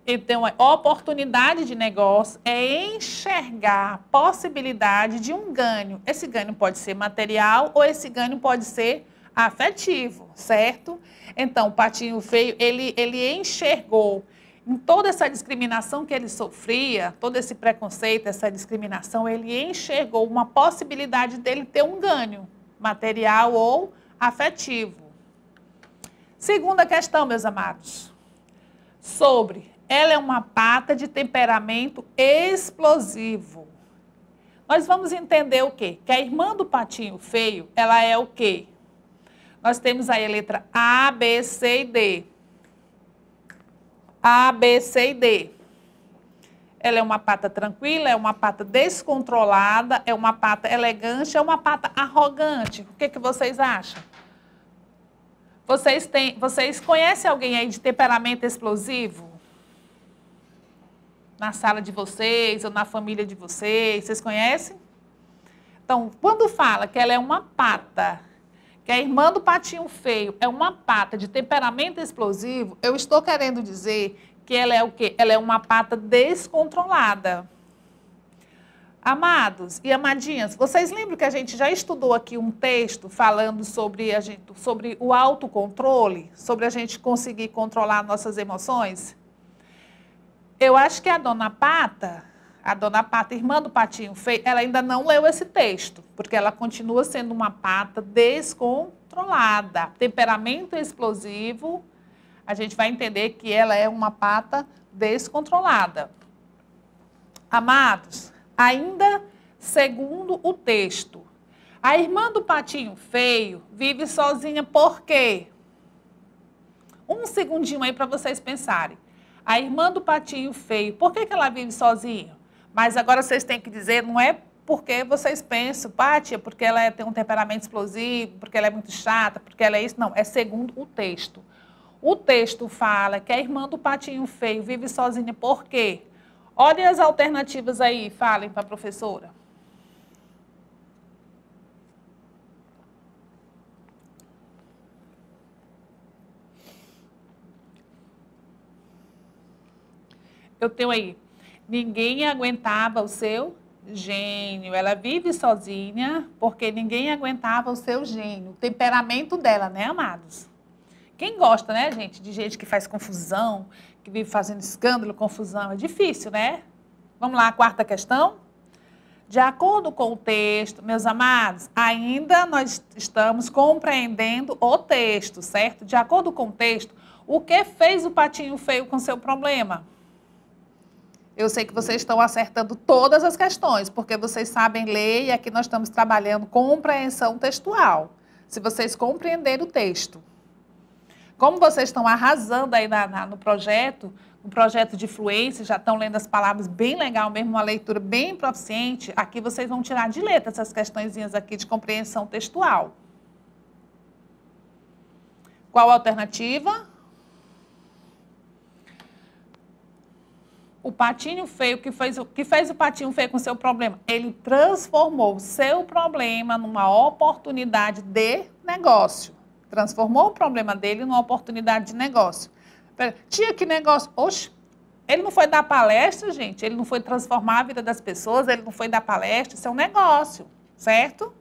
Então, a oportunidade de negócio é enxergar a possibilidade de um ganho. Esse ganho pode ser material ou esse ganho pode ser afetivo, certo? Então, o Patinho Feio, ele enxergou em toda essa discriminação que ele sofria, todo esse preconceito, essa discriminação, ele enxergou uma possibilidade dele ter um ganho material ou afetivo. Segunda questão, meus amados, sobre... Ela é uma pata de temperamento explosivo. Nós vamos entender o quê? Que a irmã do Patinho Feio, ela é o quê? Nós temos aí a letra A, B, C e D. A, B, C e D. Ela é uma pata tranquila, é uma pata descontrolada, é uma pata elegante, é uma pata arrogante. O que vocês acham? Vocês conhecem alguém aí de temperamento explosivo? Na sala de vocês ou na família de vocês, vocês conhecem? Então, quando fala que ela é uma pata, que a irmã do Patinho Feio é uma pata de temperamento explosivo, eu estou querendo dizer que ela é o quê? Ela é uma pata descontrolada. Amados e amadinhas, vocês lembram que a gente já estudou aqui um texto falando sobre o autocontrole, sobre a gente conseguir controlar nossas emoções? Eu acho que a dona Pata, irmã do Patinho Feio, ela ainda não leu esse texto, porque ela continua sendo uma pata descontrolada. Temperamento explosivo, a gente vai entender que ela é uma pata descontrolada. Amados, ainda segundo o texto, a irmã do Patinho Feio vive sozinha por quê? Um segundinho aí para vocês pensarem. A irmã do Patinho Feio, por que ela vive sozinha? Mas agora vocês têm que dizer, não é porque vocês pensam, Pati, é porque ela tem um temperamento explosivo, porque ela é muito chata, porque ela é isso. Não, é segundo o texto. O texto fala que a irmã do Patinho Feio vive sozinha por quê? Olhem as alternativas aí, falem para a professora. eu tenho aí, ninguém aguentava o seu gênio. Ela vive sozinha porque ninguém aguentava o seu gênio. O temperamento dela, né, amados? Quem gosta, né, gente, de gente que faz confusão, que vive fazendo escândalo, confusão, é difícil, né? Vamos lá, a quarta questão. De acordo com o texto, meus amados, ainda nós estamos compreendendo o texto, certo? De acordo com o texto, o que fez o patinho feio com seu problema? Eu sei que vocês estão acertando todas as questões, porque vocês sabem ler e aqui nós estamos trabalhando compreensão textual. Se vocês compreenderem o texto. Como vocês estão arrasando aí no projeto de fluência, já estão lendo as palavras bem legal mesmo, uma leitura bem proficiente, aqui vocês vão tirar de letra essas questõezinhas aqui de compreensão textual. Qual a alternativa? O patinho feio, que fez o patinho feio com seu problema? Ele transformou o seu problema numa oportunidade de negócio. Transformou o problema dele numa oportunidade de negócio. Tia, que negócio? Oxe, ele não foi dar palestra, gente. Ele não foi transformar a vida das pessoas, ele não foi dar palestra. Isso é um negócio, certo?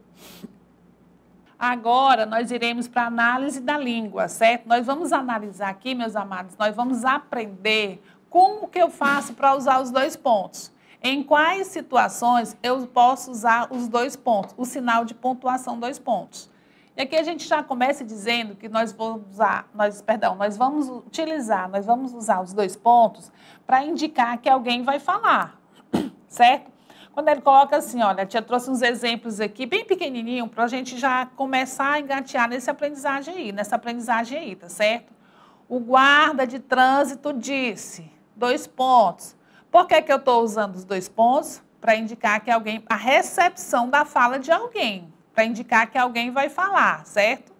Agora, nós iremos para a análise da língua, certo? Nós vamos analisar aqui, meus amados, nós vamos aprender como que eu faço para usar os dois pontos. Em quais situações eu posso usar os dois pontos, o sinal de pontuação dois pontos. E aqui a gente já começa dizendo que nós vamos usar os dois pontos para indicar que alguém vai falar, certo? Quando ele coloca assim, olha, a tia trouxe uns exemplos aqui bem pequenininho para a gente já começar a engatear nessa aprendizagem aí, tá certo? O guarda de trânsito disse, dois pontos. Por que eu estou usando os dois pontos? Para indicar que alguém, a recepção da fala de alguém. Para indicar que alguém vai falar, certo?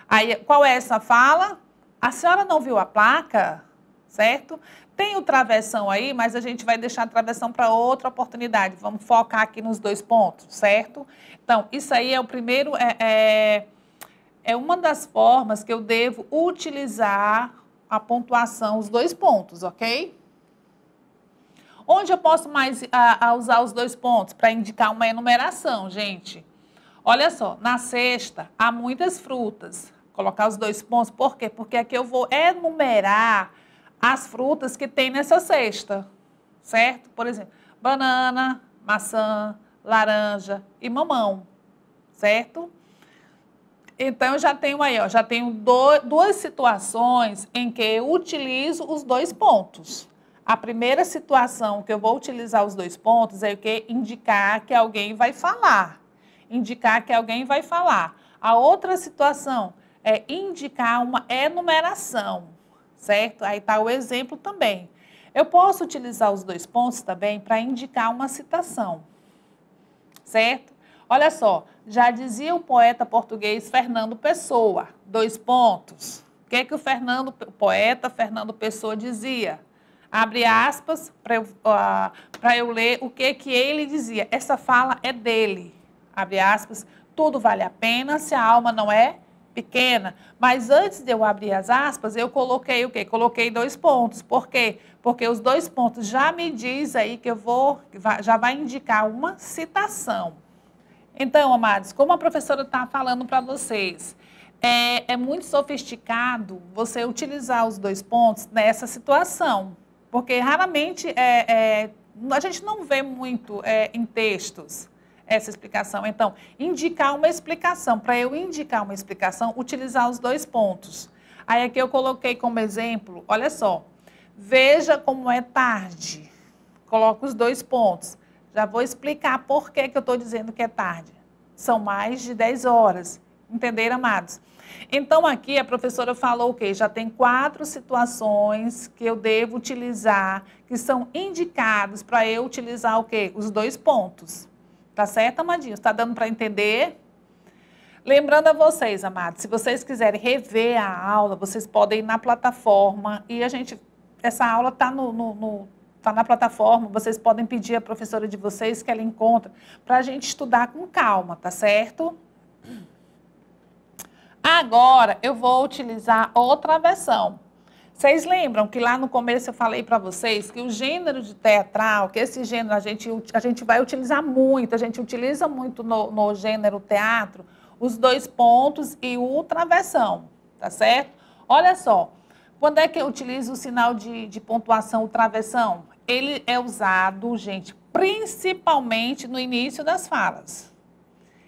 Aí, qual é essa fala? A senhora não viu a placa, certo? Tem o travessão aí, mas a gente vai deixar a travessão para outra oportunidade. Vamos focar aqui nos dois pontos, certo? Então, isso aí é o primeiro, é uma das formas que eu devo utilizar a pontuação, os dois pontos, ok? Onde eu posso mais usar os dois pontos? Para indicar uma enumeração, gente. Olha só, na cesta há muitas frutas. Colocar os dois pontos, por quê? Porque aqui eu vou enumerar as frutas que tem nessa cesta, certo? Por exemplo, banana, maçã, laranja e mamão, certo? Então, eu já tenho aí, ó, já tenho duas situações em que eu utilizo os dois pontos. A primeira situação que eu vou utilizar os dois pontos é o que? Indicar que alguém vai falar. Indicar que alguém vai falar. A outra situação é indicar uma enumeração, certo? Aí está o exemplo também. Eu posso utilizar os dois pontos também para indicar uma citação, certo? Olha só, já dizia o poeta português Fernando Pessoa, dois pontos. O que é que o poeta Fernando Pessoa dizia? Abre aspas para eu ler o que ele dizia. Essa fala é dele. Abre aspas, tudo vale a pena se a alma não é pequena. Mas antes de eu abrir as aspas, eu coloquei o quê? Coloquei dois pontos. Por quê? Porque os dois pontos já me diz aí que já vai indicar uma citação. Então, amados, como a professora está falando para vocês, é muito sofisticado você utilizar os dois pontos nessa situação. Porque raramente a gente não vê muito em textos essa explicação. Então, indicar uma explicação. Para eu indicar uma explicação, utilizar os dois pontos. Aí aqui eu coloquei como exemplo, olha só. Veja como é tarde. Coloco os dois pontos. Já vou explicar por que eu estou dizendo que é tarde. São mais de 10 horas. Entenderam, amados? Então, aqui a professora falou o quê? Já tem 4 situações que eu devo utilizar, que são indicados para eu utilizar o quê? Os dois pontos. Tá certo, amadinhos? Tá dando para entender? Lembrando a vocês, amados, se vocês quiserem rever a aula, vocês podem ir na plataforma e essa aula está tá na plataforma, vocês podem pedir à professora de vocês que ela encontra para a gente estudar com calma, tá certo? Agora, eu vou utilizar outra versão. Vocês lembram que lá no começo eu falei para vocês que o gênero de teatral, que esse gênero a gente vai utilizar muito, a gente utiliza muito no gênero teatro, os 2 pontos e o travessão, tá certo? Olha só, quando é que eu utilizo o sinal de pontuação, o travessão? Ele é usado, gente, principalmente no início das falas.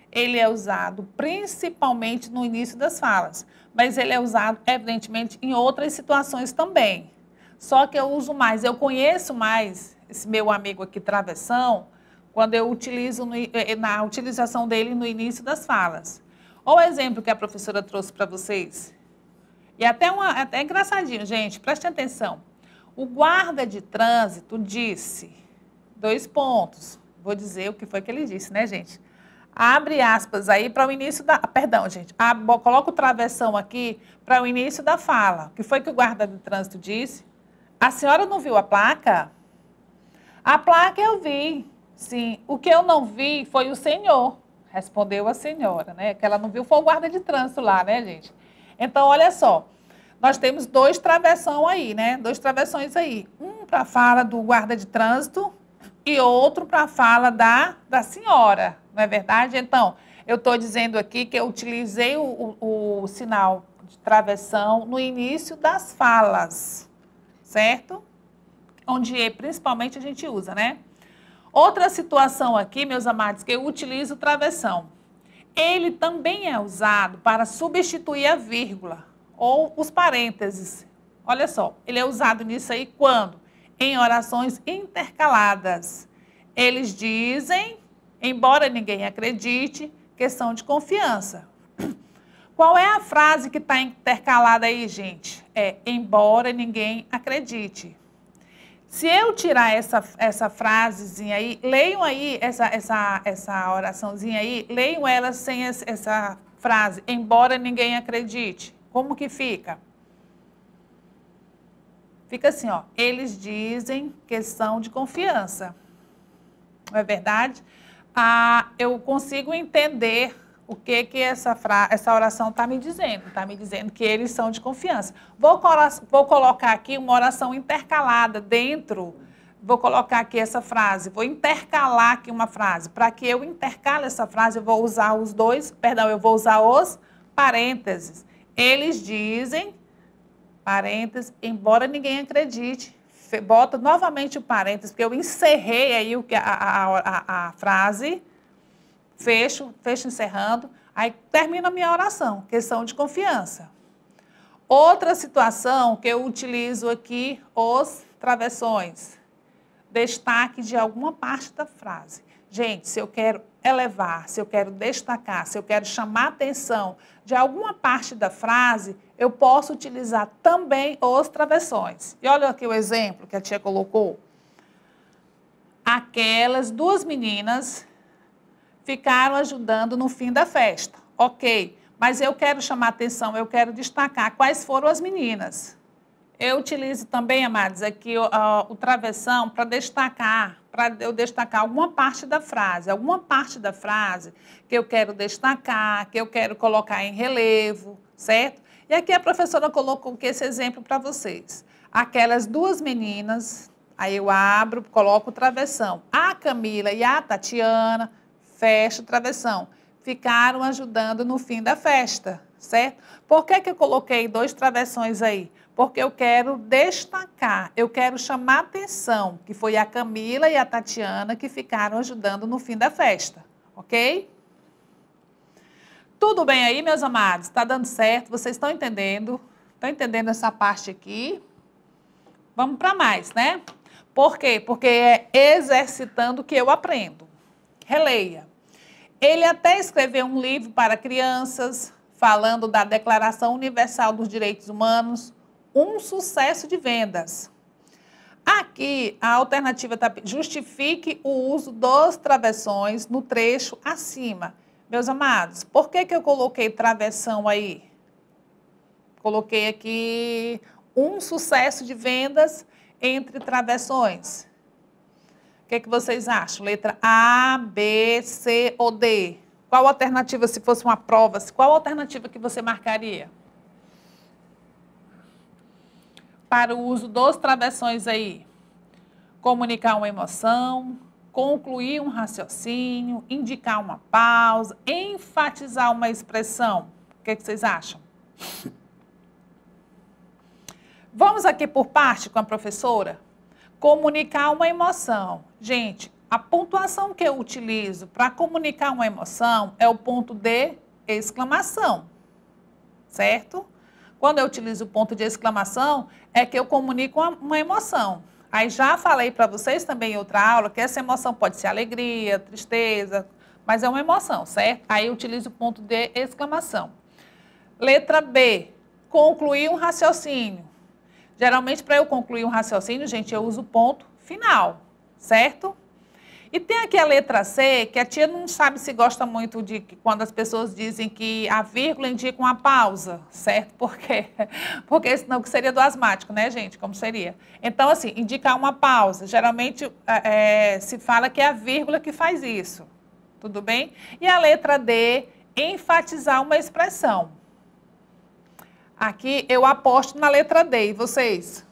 Ele é usado principalmente no início das falas, mas ele é usado, evidentemente, em outras situações também. Só que eu uso mais, eu conheço mais esse meu amigo aqui, travessão, quando eu utilizo na utilização dele no início das falas. Olha o exemplo que a professora trouxe para vocês. E até engraçadinho, gente, prestem atenção. O guarda de trânsito disse, 2 pontos, vou dizer o que foi que ele disse, né, gente? Abre aspas aí para o início da... Perdão, gente. Coloca o travessão aqui para o início da fala. O que foi que o guarda de trânsito disse? A senhora não viu a placa? A placa eu vi, sim. O que eu não vi foi o senhor. Respondeu a senhora, né? Que ela não viu foi o guarda de trânsito lá, né, gente? Então, olha só. Nós temos 2 travessões aí, né? 2 travessões aí. Um para a fala do guarda de trânsito e outro para a fala da senhora, não é verdade? Então, eu estou dizendo aqui que eu utilizei o sinal de travessão no início das falas, certo? Onde principalmente a gente usa, né? Outra situação aqui, meus amados, que eu utilizo o travessão. Ele também é usado para substituir a vírgula ou os parênteses. Olha só, ele é usado nisso aí quando? Em orações intercaladas. Eles dizem, embora ninguém acredite, questão de confiança. Qual é a frase que está intercalada aí, gente? É, embora ninguém acredite. Se eu tirar essa frasezinha aí, leiam aí essa oraçãozinha aí, leiam ela sem essa frase, embora ninguém acredite. Como que fica? Fica assim, ó, eles dizem questão de confiança. Não é verdade? Eu consigo entender o que essa oração está me dizendo. Está me dizendo que eles são de confiança. Vou colocar aqui uma oração intercalada dentro. Vou colocar aqui essa frase. Vou intercalar aqui uma frase. Para que eu intercale essa frase, eu vou usar eu vou usar os parênteses. Eles dizem, parênteses, embora ninguém acredite. Bota novamente o parênteses, porque eu encerrei aí a frase, fecho encerrando, aí termina a minha oração, questão de confiança. Outra situação que eu utilizo aqui, os travessões, destaque de alguma parte da frase. Gente, se eu quero elevar, se eu quero destacar, se eu quero chamar atenção de alguma parte da frase, eu posso utilizar também os travessões. E olha aqui o exemplo que a tia colocou. Aquelas 2 meninas ficaram ajudando no fim da festa. Ok, mas eu quero chamar atenção, eu quero destacar quais foram as meninas. Eu utilizo também, amados, aqui o travessão para eu destacar alguma parte da frase que eu quero destacar, que eu quero colocar em relevo, certo? E aqui a professora colocou esse exemplo para vocês. Aquelas 2 meninas, aí eu abro, coloco o travessão. A Camila e a Tatiana, fecho o travessão, ficaram ajudando no fim da festa, certo? Por que eu coloquei 2 travessões aí? Porque eu quero destacar, eu quero chamar atenção, que foi a Camila e a Tatiana que ficaram ajudando no fim da festa, ok? Tudo bem aí, meus amados? Está dando certo? Vocês estão entendendo? Estão entendendo essa parte aqui? Vamos para mais, né? Por quê? Porque é exercitando que eu aprendo. Releia. Ele até escreveu um livro para crianças, falando da Declaração Universal dos Direitos Humanos, um sucesso de vendas. Aqui, a alternativa está... Justifique o uso dos travessões no trecho acima. Meus amados, por que eu coloquei travessão aí? Coloquei aqui um sucesso de vendas entre travessões. O que vocês acham? Letra A, B, C ou D? Qual alternativa, se fosse uma prova, qual alternativa que você marcaria? para o uso dos travessões aí? Comunicar uma emoção, concluir um raciocínio, indicar uma pausa, enfatizar uma expressão. O que vocês acham? Vamos aqui por parte com a professora? Comunicar uma emoção. Gente, a pontuação que eu utilizo para comunicar uma emoção é o ponto de exclamação, certo? Quando eu utilizo o ponto de exclamação, é que eu comunico uma emoção. Aí já falei para vocês também em outra aula que essa emoção pode ser alegria, tristeza, mas é uma emoção, certo? Aí eu utilizo o ponto de exclamação. Letra B, concluir um raciocínio. Geralmente, para eu concluir um raciocínio, gente, eu uso o ponto final, certo? E tem aqui a letra C, que a tia não sabe se gosta muito de quando as pessoas dizem que a vírgula indica uma pausa, certo? Por quê? Porque senão que seria do asmático, né, gente? Como seria? Então, assim, indicar uma pausa. Geralmente se fala que é a vírgula que faz isso. Tudo bem? E a letra D, enfatizar uma expressão. Aqui eu aposto na letra D. E vocês?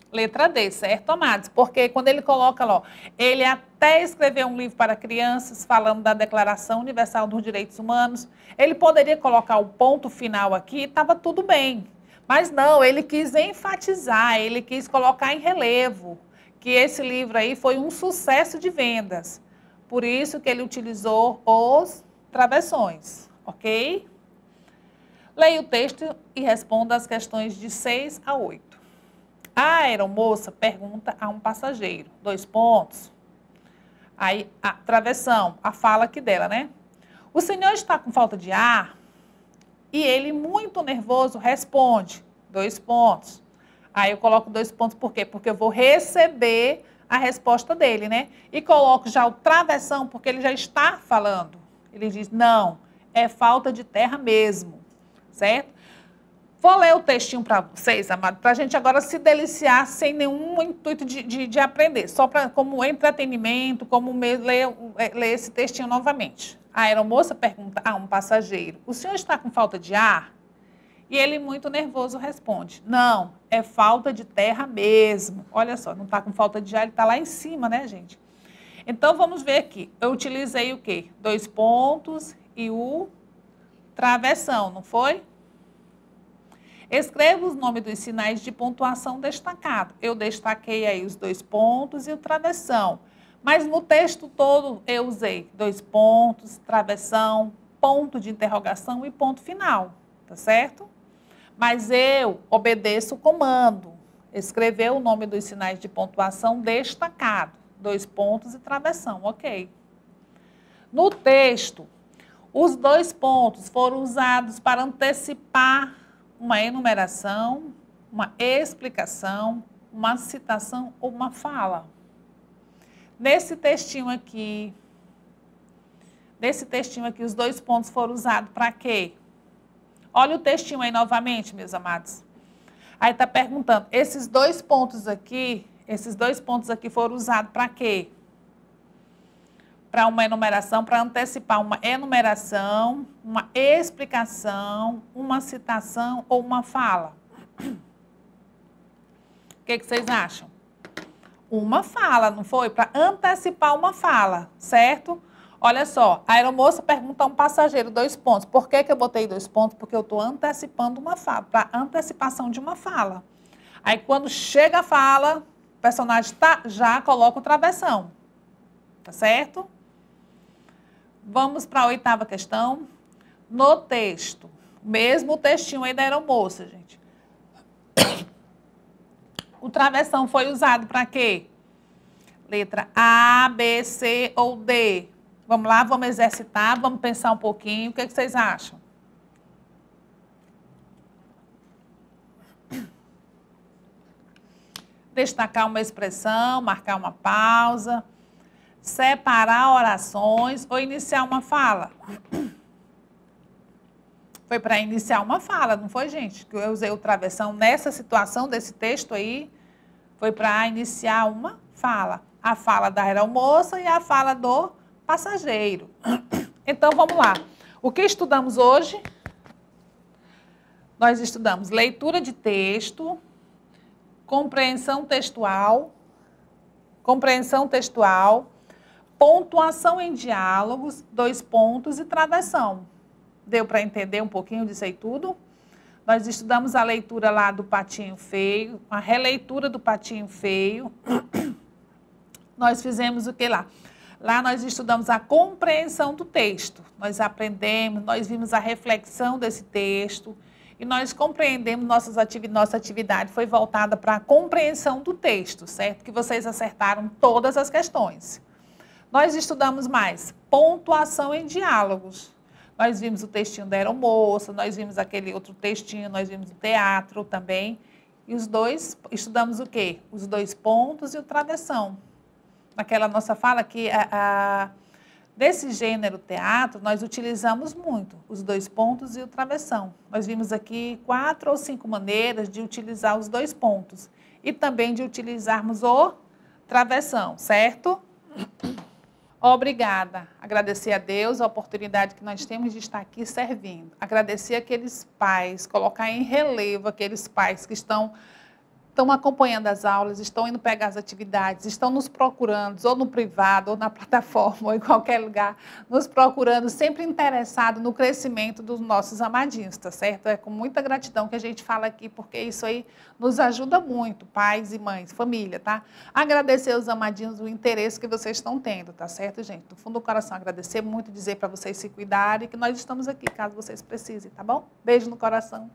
Letra D, certo, amados? Porque quando ele coloca lá, ele até escreveu um livro para crianças falando da Declaração Universal dos Direitos Humanos, ele poderia colocar o ponto final aqui, estava tudo bem. Mas não, ele quis enfatizar, ele quis colocar em relevo que esse livro aí foi um sucesso de vendas. Por isso que ele utilizou os travessões, ok? Leia o texto e responda as questões de 6 a 8. A aeromoça pergunta a um passageiro, 2 pontos. Aí, a travessão, a fala aqui dela, né? O senhor está com falta de ar? E ele, muito nervoso, responde, 2 pontos. Aí eu coloco 2 pontos, por quê? Porque eu vou receber a resposta dele, né? E coloco já o travessão, porque ele já está falando. Ele diz, não, é falta de terra mesmo, certo? Vou ler o textinho para vocês, amados, para a gente agora se deliciar sem nenhum intuito de aprender, só como entretenimento, como ler esse textinho novamente. A aeromoça pergunta a um passageiro, o senhor está com falta de ar? E ele, muito nervoso, responde, não, é falta de terra mesmo. Olha só, não está com falta de ar, ele está lá em cima, né, gente? Então, vamos ver aqui. Eu utilizei o quê? 2 pontos e o travessão, não foi? Escreva os nomes dos sinais de pontuação destacado. Eu destaquei aí os 2 pontos e o travessão. Mas no texto todo eu usei 2 pontos, travessão, ponto de interrogação e ponto final. Tá certo? Mas eu obedeço o comando. Escrever o nome dos sinais de pontuação destacado. 2 pontos e travessão, ok. No texto, os 2 pontos foram usados para antecipar uma enumeração, uma explicação, uma citação ou uma fala. Nesse textinho aqui, os 2 pontos foram usados para quê? Olha o textinho aí novamente, meus amados. Aí está perguntando, esses 2 pontos aqui foram usados para quê? Para uma enumeração, para antecipar uma enumeração, uma explicação, uma citação ou uma fala. O que vocês acham? Uma fala, não foi? Para antecipar uma fala, certo? Olha só, a aeromoça pergunta a um passageiro 2 pontos. Por que eu botei 2 pontos? Porque eu estou antecipando uma fala, para antecipação de uma fala. Aí, quando chega a fala, o personagem já coloca o travessão, tá certo? Vamos para a 8ª questão. No texto, mesmo textinho aí da aeromoça, gente. O travessão foi usado para quê? Letra A, B, C ou D? Vamos lá, vamos exercitar, vamos pensar um pouquinho. O que vocês acham? Destacar uma expressão, marcar uma pausa, separar orações ou iniciar uma fala. Foi para iniciar uma fala, não foi, gente? Que eu usei o travessão nessa situação desse texto aí, foi para iniciar uma fala. A fala da aeromoça e a fala do passageiro. Então, vamos lá. O que estudamos hoje? nós estudamos leitura de texto, compreensão textual, pontuação em diálogos, 2 pontos e travessão. Deu para entender um pouquinho disso aí tudo? Nós estudamos a leitura lá do Patinho Feio, a releitura do Patinho Feio. Nós fizemos o que lá? Lá nós estudamos a compreensão do texto. Nós aprendemos, nós vimos a reflexão desse texto e nós compreendemos, nossa atividade foi voltada para a compreensão do texto, certo? Que vocês acertaram todas as questões. Nós estudamos mais pontuação em diálogos. Nós vimos o textinho da aeromoça, nós vimos aquele outro textinho, nós vimos o teatro também. E os dois, estudamos o quê? Os 2 pontos e o travessão. Naquela nossa fala que desse gênero teatro, nós utilizamos muito os 2 pontos e o travessão. Nós vimos aqui 4 ou 5 maneiras de utilizar os 2 pontos. E também de utilizarmos o travessão, certo? Obrigada. Agradecer a Deus a oportunidade que nós temos de estar aqui servindo. Agradecer aqueles pais, colocar em relevo aqueles pais que estão acompanhando as aulas, estão indo pegar as atividades, estão nos procurando, ou no privado, ou na plataforma, ou em qualquer lugar, nos procurando, sempre interessado no crescimento dos nossos amadinhos, tá certo? É com muita gratidão que a gente fala aqui, porque isso aí nos ajuda muito, pais e mães, família, tá? Agradecer aos amadinhos o interesse que vocês estão tendo, tá certo, gente? Do fundo do coração, agradecer muito, dizer para vocês se cuidarem, que nós estamos aqui, caso vocês precisem, tá bom? Beijo no coração.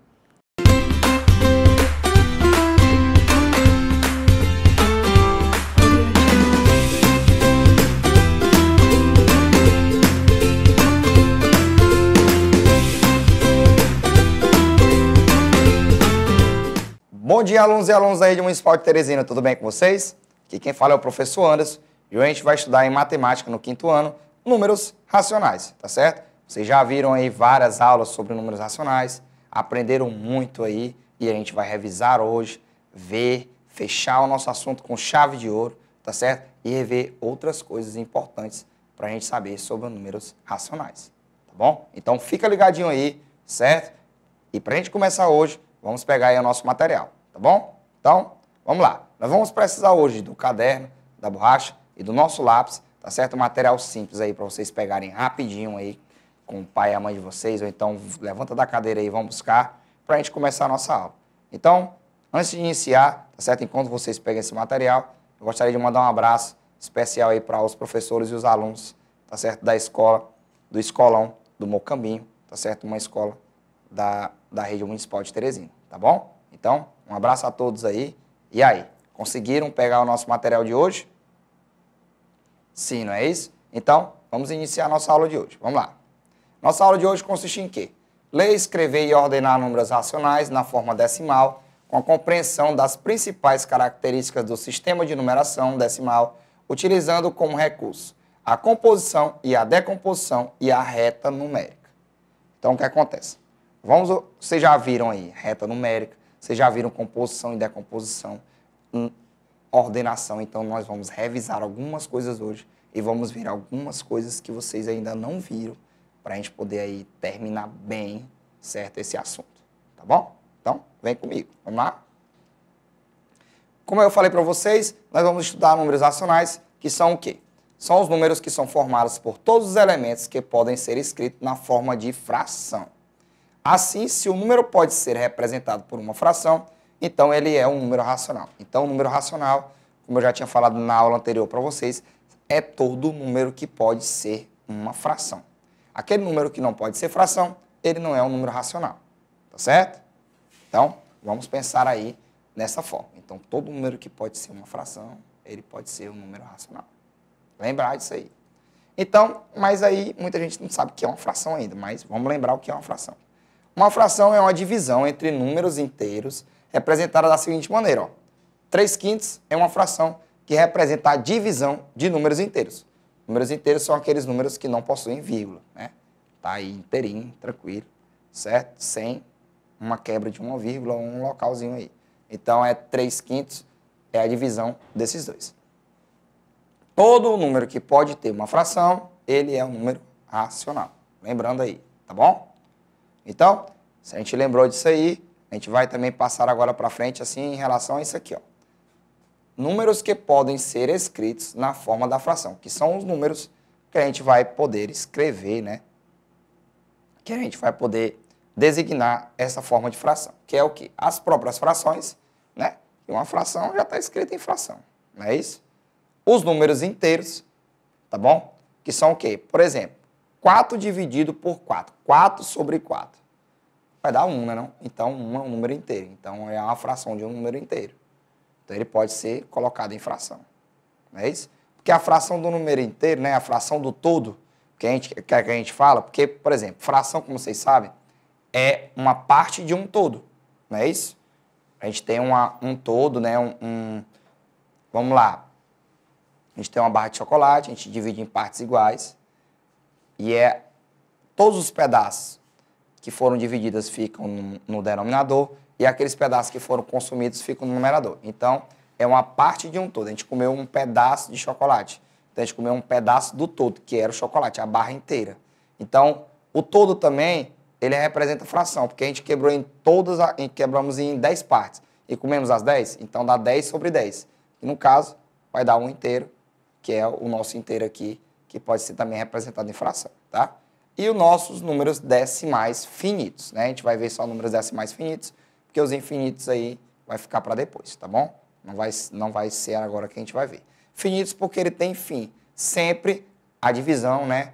Bom dia, alunos e alunas da Rede Municipal de Teresina, tudo bem com vocês? Aqui quem fala é o professor Anderson e hoje a gente vai estudar em matemática no 5º ano, números racionais, tá certo? Vocês já viram aí várias aulas sobre números racionais, aprenderam muito aí e a gente vai revisar hoje, ver, fechar o nosso assunto com chave de ouro, tá certo? E rever outras coisas importantes para a gente saber sobre números racionais, tá bom? Então fica ligadinho aí, certo? E para a gente começar hoje, vamos pegar aí o nosso material. Tá bom? Então, vamos lá. Nós vamos precisar hoje do caderno, da borracha e do nosso lápis, tá certo? Um material simples aí para vocês pegarem rapidinho aí com o pai e a mãe de vocês, ou então levanta da cadeira aí e vão buscar para a gente começar a nossa aula. Então, antes de iniciar, tá certo? Enquanto vocês pegam esse material, eu gostaria de mandar um abraço especial aí para os professores e os alunos, tá certo? Da escola, do Escolão do Mocambinho, tá certo? Uma escola da Rede Municipal de Teresina, tá bom? Então, um abraço a todos aí. E aí, conseguiram pegar o nosso material de hoje? Sim, não é isso? Então, vamos iniciar a nossa aula de hoje. Vamos lá. Nossa aula de hoje consiste em quê? Ler, escrever e ordenar números racionais na forma decimal, com a compreensão das principais características do sistema de numeração decimal, utilizando como recurso a composição e a decomposição e a reta numérica. Então, o que acontece? Vocês já viram aí reta numérica, vocês já viram composição e decomposição, ordenação. Então, nós vamos revisar algumas coisas hoje e vamos ver algumas coisas que vocês ainda não viram para a gente poder aí terminar bem, certo, esse assunto. Tá bom? Então, vem comigo. Vamos lá? Como eu falei para vocês, nós vamos estudar números racionais, que são o quê? São os números que são formados por todos os elementos que podem ser escritos na forma de fração. Assim, se o número pode ser representado por uma fração, então ele é um número racional. Então, o número racional, como eu já tinha falado na aula anterior para vocês, é todo número que pode ser uma fração. Aquele número que não pode ser fração, ele não é um número racional. Tá certo? Então, vamos pensar aí nessa forma. Então, todo número que pode ser uma fração, ele pode ser um número racional. Lembrar disso aí. Então, mas aí muita gente não sabe o que é uma fração ainda, mas vamos lembrar o que é uma fração. Uma fração é uma divisão entre números inteiros representada da seguinte maneira. Ó. 3/5 é uma fração que representa a divisão de números inteiros. Números inteiros são aqueles números que não possuem vírgula, né? Tá aí inteirinho, tranquilo, certo? Sem uma quebra de uma vírgula ou um localzinho aí. Então, 3/5 é a divisão desses dois. Todo número que pode ter uma fração, ele é um número racional. Lembrando aí, tá bom? Então, Se a gente lembrou disso aí, a gente vai também passar agora para frente assim em relação a isso aqui, ó. Números que podem ser escritos na forma da fração, que são os números que a gente vai poder escrever, né? Que a gente vai poder designar essa forma de fração, que é o quê? As próprias frações, né? E uma fração já está escrita em fração, não é isso? Os números inteiros, tá bom? Que são o quê? Por exemplo, 4 dividido por 4. 4 sobre 4. Vai dar 1, né? Não? Então, 1 é um número inteiro. Então, é uma fração de um número inteiro. Então, ele pode ser colocado em fração. Não é isso? Porque a fração do número inteiro, né? A fração do todo, que a gente fala, porque, por exemplo, fração, como vocês sabem, é uma parte de um todo. Não é isso? A gente tem um todo, né? Vamos lá. A gente tem uma barra de chocolate, a gente divide em partes iguais. E todos os pedaços que foram divididos ficam no denominador e aqueles pedaços que foram consumidos ficam no numerador. Então, é uma parte de um todo. A gente comeu um pedaço de chocolate. Então, a gente comeu um pedaço do todo, que era o chocolate, a barra inteira. Então, o todo também, ele representa fração, porque a gente quebrou quebramos em 10 partes e comemos as 10, então dá 10 sobre 10. E no caso, vai dar 1 inteiro, que é o nosso inteiro aqui, que pode ser também representado em fração, tá? E os nossos números decimais finitos, né? A gente vai ver só números decimais finitos, porque os infinitos aí vai ficar para depois, tá bom? Não vai ser agora que a gente vai ver. Finitos porque ele tem fim. Sempre a divisão, né?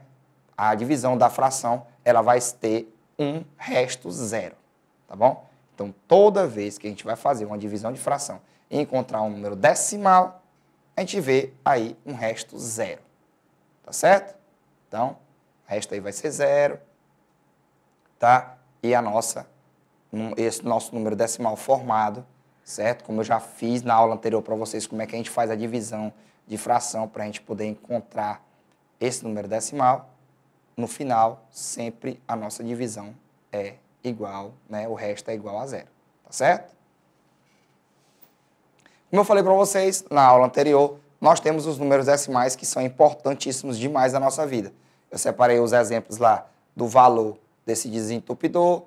A divisão da fração, ela vai ter um resto zero, tá bom? Então, toda vez que a gente vai fazer uma divisão de fração e encontrar um número decimal, a gente vê aí um resto zero, tá certo? Então, o resto aí vai ser zero, tá? E esse nosso número decimal formado, certo? Como eu já fiz na aula anterior para vocês, como é que a gente faz a divisão de fração para a gente poder encontrar esse número decimal. No final, sempre a nossa divisão é igual, né? O resto é igual a zero, tá certo? Como eu falei para vocês na aula anterior, nós temos os números decimais que são importantíssimos demais na nossa vida. Eu separei os exemplos lá do valor desse desentupidor,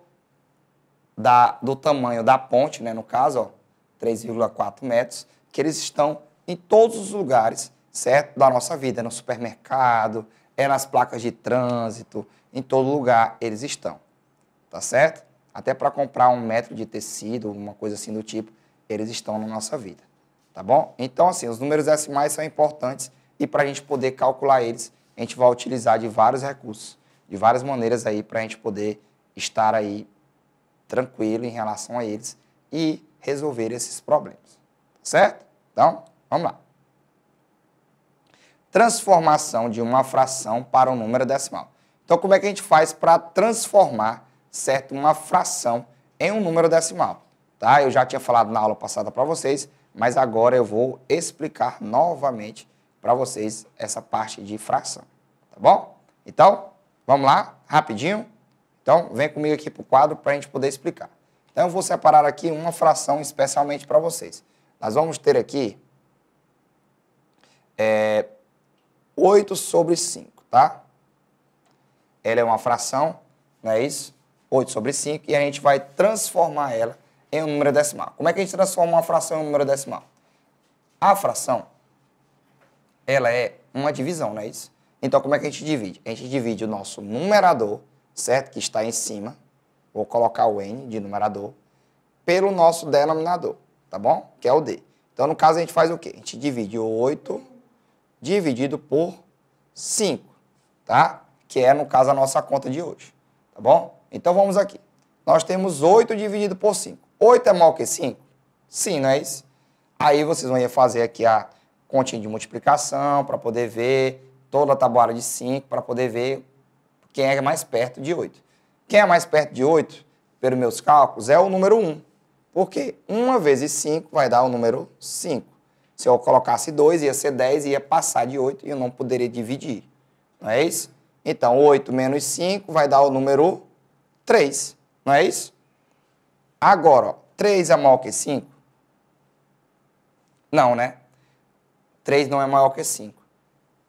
do tamanho da ponte, né? No caso, ó, 3,4 metros, que eles estão em todos os lugares, certo? Da nossa vida, no supermercado, nas placas de trânsito, em todo lugar eles estão, tá certo? Até para comprar 1 metro de tecido, uma coisa assim do tipo, eles estão na nossa vida, tá bom? Então, assim, os números decimais são importantes e para a gente poder calcular eles, a gente vai utilizar de vários recursos, de várias maneiras aí para a gente poder estar aí tranquilo em relação a eles e resolver esses problemas, tá certo? Então, vamos lá. Transformação de uma fração para um número decimal. Então, como é que a gente faz para transformar, certo, uma fração em um número decimal? Tá? Eu já tinha falado na aula passada para vocês, mas agora eu vou explicar novamente para vocês essa parte de fração, tá bom? Então, vamos lá, rapidinho. Então, vem comigo aqui para o quadro para a gente poder explicar. Então, eu vou separar aqui uma fração especialmente para vocês. Nós vamos ter aqui 8 sobre 5, tá? Ela é uma fração, não é isso? 8 sobre 5, e a gente vai transformar ela em um número decimal. Como é que a gente transforma uma fração em um número decimal? A fração, ela é uma divisão, não é isso? Então, como é que a gente divide? A gente divide o nosso numerador, certo? Que está em cima, vou colocar o N de numerador, pelo nosso denominador, tá bom? Que é o D. Então, no caso, a gente faz o quê? A gente divide o 8 dividido por 5, tá? Que é, no caso, a nossa conta de hoje, tá bom? Então, vamos aqui. Nós temos 8 dividido por 5. 8 é maior que 5? Sim, não é isso? Aí, vocês vão fazer aqui a continha de multiplicação para poder ver toda a tabuada de 5, para poder ver quem é mais perto de 8. Quem é mais perto de 8, pelos meus cálculos, é o número 1. Porque 1 vezes 5 vai dar o número 5. Se eu colocasse 2, ia ser 10, ia passar de 8 e eu não poderia dividir. Não é isso? Então, 8 menos 5 vai dar o número 3. Não é isso? Agora, ó, 3 é maior que 5? Não, né? 3 não é maior que 5.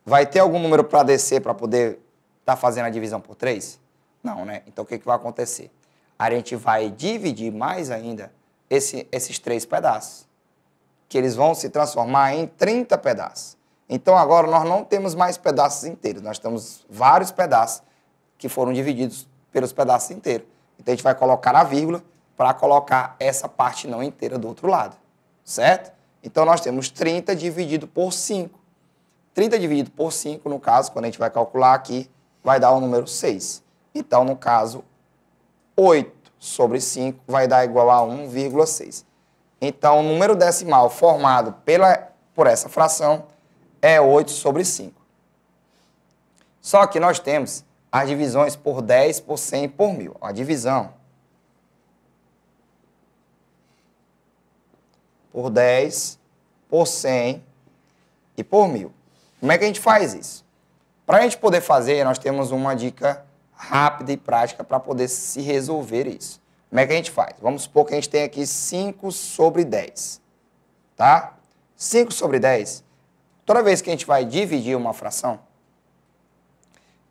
Vai ter algum número para descer para poder estar fazendo a divisão por 3? Não, né? Então, o que vai acontecer? a gente vai dividir mais ainda esses 3 pedaços, que eles vão se transformar em 30 pedaços. Então, agora, nós não temos mais pedaços inteiros, nós temos vários pedaços que foram divididos pelos pedaços inteiros. Então, a gente vai colocar a vírgula para colocar essa parte não inteira do outro lado, certo? Então, nós temos 30 dividido por 5. 30 dividido por 5, no caso, quando a gente vai calcular aqui, vai dar o número 6. Então, no caso, 8 sobre 5 vai dar igual a 1,6. Então, o número decimal formado por essa fração é 8 sobre 5. Só que nós temos as divisões por 10, por 100 e por 1.000. A divisão por 10, por 100 e por 1.000. Como é que a gente faz isso? Para a gente poder fazer, nós temos uma dica rápida e prática para poder se resolver isso. Como é que a gente faz? Vamos supor que a gente tem aqui 5 sobre 10. Tá? 5 sobre 10, toda vez que a gente vai dividir uma fração,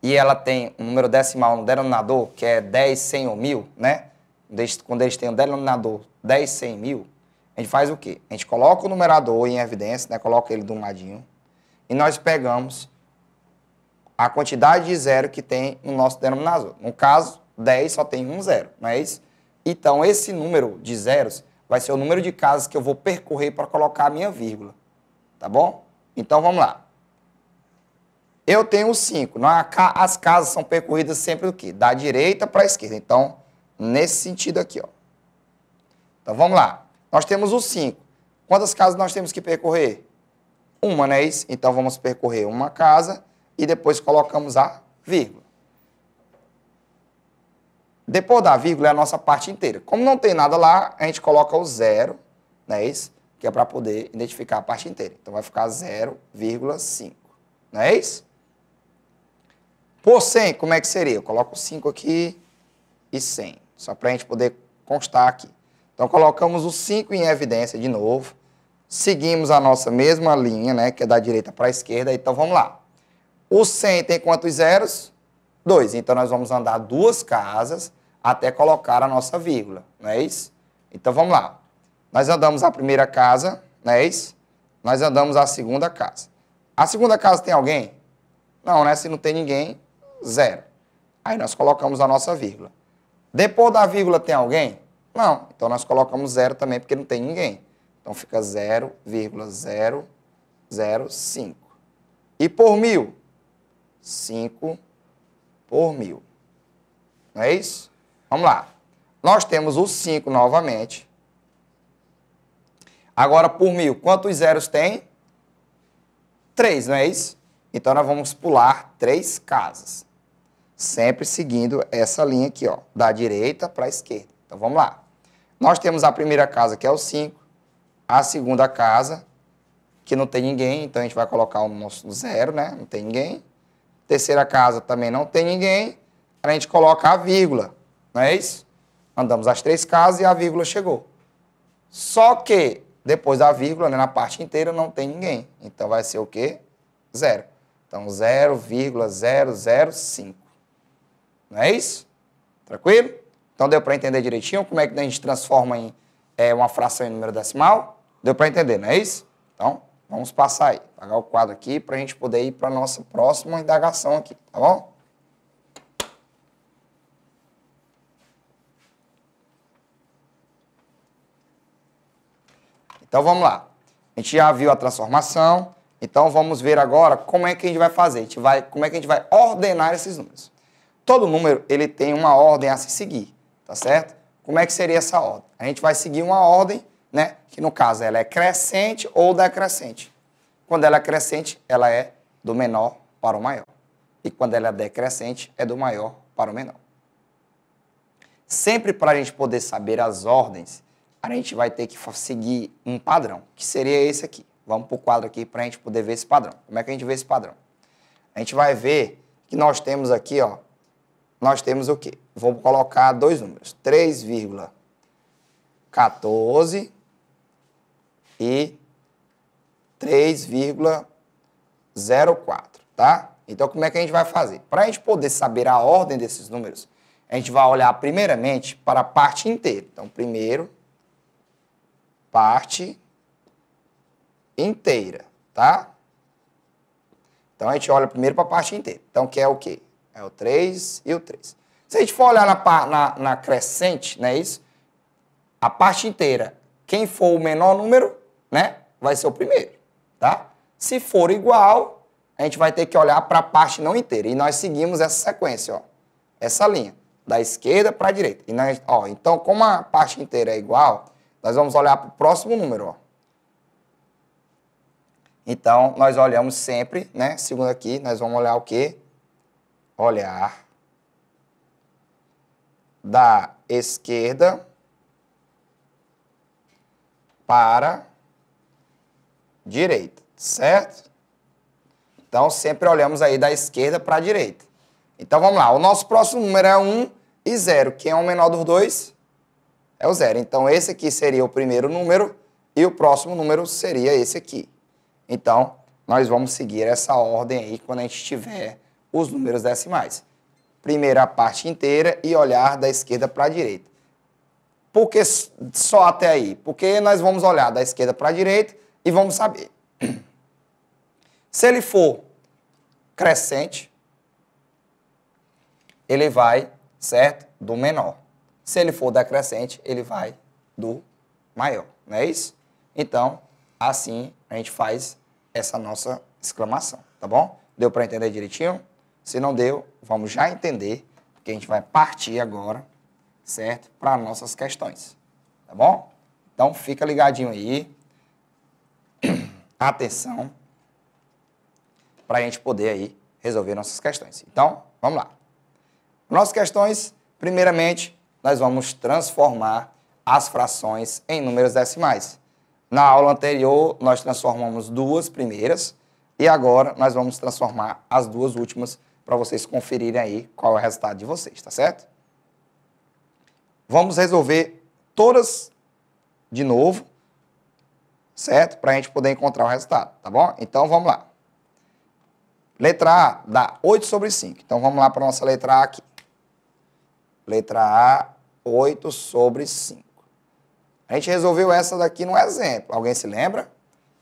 e ela tem um número decimal no denominador, que é 10, 100 ou 1.000, né? Quando eles têm o denominador 10, 100, 1.000, a gente faz o quê? A gente coloca o numerador em evidência, né? Coloca ele de um ladinho, e nós pegamos a quantidade de zero que tem no nosso denominador. No caso, 10 só tem um zero, não é isso? Então, esse número de zeros vai ser o número de casas que eu vou percorrer para colocar a minha vírgula. Tá bom? Então, vamos lá. Eu tenho 5. As casas são percorridas sempre do quê? Da direita para a esquerda. Então, nesse sentido aqui, ó. Então, vamos lá. Nós temos o 5. Quantas casas nós temos que percorrer? Uma, não é isso? Então, vamos percorrer uma casa e depois colocamos a vírgula. Depois da vírgula é a nossa parte inteira. Como não tem nada lá, a gente coloca o 0, não é isso? Que é para poder identificar a parte inteira. Então, vai ficar 0,5. Não é isso? Por 100, como é que seria? Eu coloco 5 aqui e 100. Só para a gente poder constar aqui. Então, colocamos o 5 em evidência de novo. Seguimos a nossa mesma linha, né? Que é da direita para a esquerda. Então, vamos lá. O 100 tem quantos zeros? 2. Então, nós vamos andar 2 casas até colocar a nossa vírgula. Não é isso? Então, vamos lá. Nós andamos a primeira casa, não é isso? Nós andamos a segunda casa. A segunda casa tem alguém? Não, né? Se não tem ninguém, 0. Aí nós colocamos a nossa vírgula. Depois da vírgula tem alguém? Não. Então nós colocamos 0 também, porque não tem ninguém. Então fica 0,005. E por 1.000? 5 por 1.000. Não é isso? Vamos lá. Nós temos o 5 novamente. Agora por 1.000, quantos zeros tem? 3, não é isso? Então, nós vamos pular 3 casas. Sempre seguindo essa linha aqui, ó, da direita para a esquerda. Então, vamos lá. Nós temos a primeira casa, que é o 5. A segunda casa, que não tem ninguém. Então, a gente vai colocar o nosso 0, né? Não tem ninguém. Terceira casa também não tem ninguém. A gente coloca a vírgula, não é isso? Andamos as 3 casas e a vírgula chegou. Só que, depois da vírgula, né, na parte inteira, não tem ninguém. Então, vai ser o quê? 0. Então, 0,005. Não é isso? Tranquilo? Então, deu para entender direitinho como é que a gente transforma em uma fração em número decimal? Deu para entender, não é isso? Então, vamos passar aí. Apagar o quadro aqui para a gente poder ir para a nossa próxima indagação aqui, tá bom? Então, vamos lá. A gente já viu a transformação. Então, vamos ver agora como é que a gente vai fazer. Como é que a gente vai ordenar esses números. Todo número, ele tem uma ordem a se seguir, tá certo? Como é que seria essa ordem? A gente vai seguir uma ordem, né? Que, no caso, ela é crescente ou decrescente. Quando ela é crescente, ela é do menor para o maior. E quando ela é decrescente, é do maior para o menor. Sempre para a gente poder saber as ordens, a gente vai ter que seguir um padrão, que seria esse aqui. Vamos para o quadro aqui para a gente poder ver esse padrão. Como é que a gente vê esse padrão? A gente vai ver que nós temos aqui, ó, nós temos o quê? Vou colocar 2 números, 3,14 e 3,04, tá? Então, como é que a gente vai fazer? Para a gente poder saber a ordem desses números, a gente vai olhar primeiramente para a parte inteira. Então, primeiro, parte inteira, tá? Então, a gente olha primeiro para a parte inteira. Então, que é o quê? É o 3 e o 3. Se a gente for olhar na crescente, não é isso? A parte inteira, quem for o menor número, né, vai ser o primeiro, tá? Se for igual, a gente vai ter que olhar para a parte não inteira. E nós seguimos essa sequência, ó. Essa linha, da esquerda para a direita. E nós, ó, então, como a parte inteira é igual, nós vamos olhar para o próximo número, ó. Então, nós olhamos sempre, né? Segundo aqui, nós vamos olhar o quê? Olhar da esquerda para direita, certo? Então, sempre olhamos aí da esquerda para a direita. Então, vamos lá. O nosso próximo número é 1 e 0. Quem é o menor dos dois? É o 0. Então, esse aqui seria o primeiro número e o próximo número seria esse aqui. Então, nós vamos seguir essa ordem aí quando a gente tiver os números decimais. Primeiro a parte inteira e olhar da esquerda para a direita. Por que só até aí? Porque nós vamos olhar da esquerda para a direita e vamos saber. Se ele for crescente, ele vai, certo? Do menor. Se ele for decrescente, ele vai do maior, não é isso? Então, assim a gente faz essa nossa exclamação, tá bom? Deu para entender direitinho? Se não deu, vamos já entender, porque a gente vai partir agora, certo? Para nossas questões, tá bom? Então, fica ligadinho aí. Atenção, para a gente poder aí resolver nossas questões. Então, vamos lá. Nossas questões, primeiramente, nós vamos transformar as frações em números decimais. Na aula anterior, nós transformamos duas primeiras e agora nós vamos transformar as duas últimas para vocês conferirem aí qual é o resultado de vocês, tá certo? Vamos resolver todas de novo, certo? Para a gente poder encontrar o resultado, tá bom? Então, vamos lá. Letra A dá 8 sobre 5. Então, vamos lá para a nossa letra A aqui. Letra A, 8 sobre 5. A gente resolveu essa daqui no exemplo. Alguém se lembra?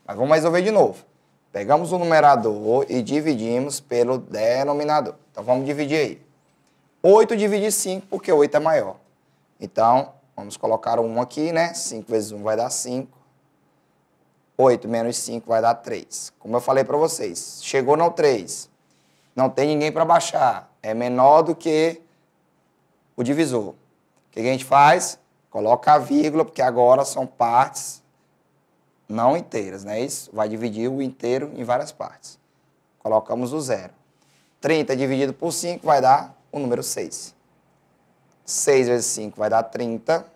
Mas vamos resolver de novo. Pegamos o numerador e dividimos pelo denominador. Então, vamos dividir aí. 8 dividir 5, porque 8 é maior. Então, vamos colocar o 1 aqui, né? 5 vezes 1 vai dar 5. 8 menos 5 vai dar 3. Como eu falei para vocês, chegou no 3. Não tem ninguém para baixar. É menor do que o divisor. O que a gente faz? Coloca a vírgula, porque agora são partes não inteiras, não é isso? Vai dividir o inteiro em várias partes. Colocamos o 0. 30 dividido por 5 vai dar o número 6. 6 vezes 5 vai dar 30.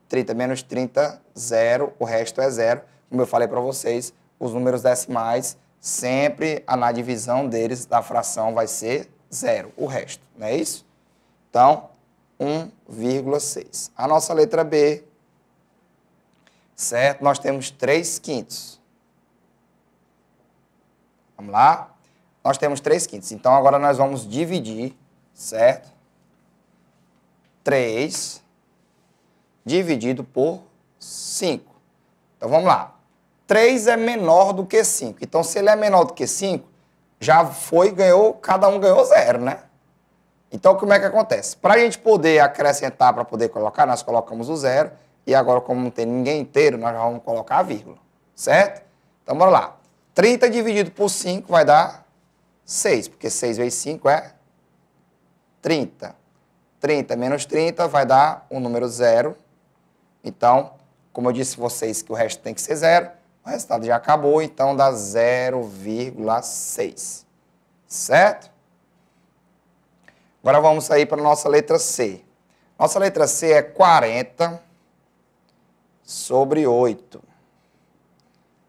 30 menos 30, 0. O resto é 0. Como eu falei para vocês, os números decimais, sempre na divisão deles, da fração, vai ser 0. O resto, não é isso? Então, 1,6. A nossa letra B, certo? Nós temos 3/5. Vamos lá? Nós temos 3/5. Então, agora nós vamos dividir, certo? 3 dividido por 5. Então, vamos lá. 3 é menor do que 5. Então, se ele é menor do que 5, já foi, ganhou, cada um ganhou 0, né? Então, como é que acontece? Para a gente poder acrescentar, para poder colocar, nós colocamos o 0. E agora, como não tem ninguém inteiro, nós vamos colocar a vírgula. Certo? Então, bora lá. 30 dividido por 5 vai dar 6. Porque 6 vezes 5 é 30. 30 menos 30 vai dar o número 0. Então, como eu disse a vocês que o resto tem que ser 0, o resultado já acabou. Então, dá 0,6. Certo? Agora vamos sair para a nossa letra C. Nossa letra C é 40 sobre 8.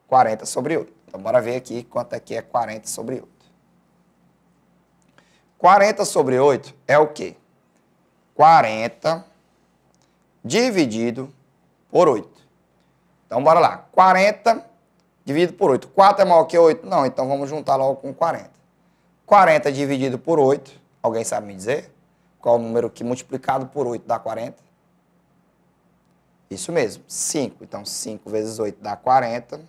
40 sobre 8. Então, bora ver aqui quanto é que é 40 sobre 8. 40 sobre 8 é o quê? 40 dividido por 8. Então, bora lá. 40 dividido por 8. 4 é maior que 8? Não, então vamos juntar logo com 40. 40 dividido por 8. Alguém sabe me dizer? Qual o número que multiplicado por 8 dá 40? Isso mesmo, 5. Então, 5 vezes 8 dá 40.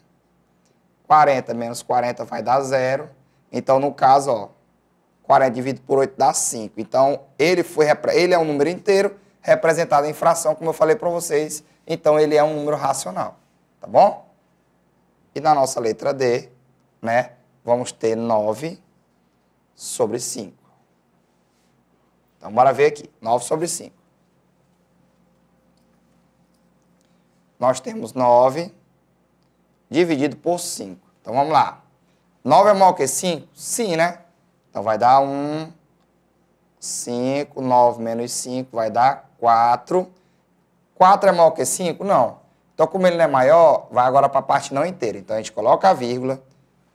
40 menos 40 vai dar 0. Então, no caso, ó, 40 dividido por 8 dá 5. Então, ele é um número inteiro representado em fração, como eu falei para vocês. Então, ele é um número racional. Tá bom? E na nossa letra D, né, vamos ter 9 sobre 5. Então, bora ver aqui. 9 sobre 5. Nós temos 9 dividido por 5. Então, vamos lá. 9 é maior que 5? Sim, né? Então, vai dar 1, 5, 9 menos 5 vai dar 4. 4 é maior que 5? Não. Então, como ele não é maior, vai agora para a parte não inteira. Então, a gente coloca a vírgula,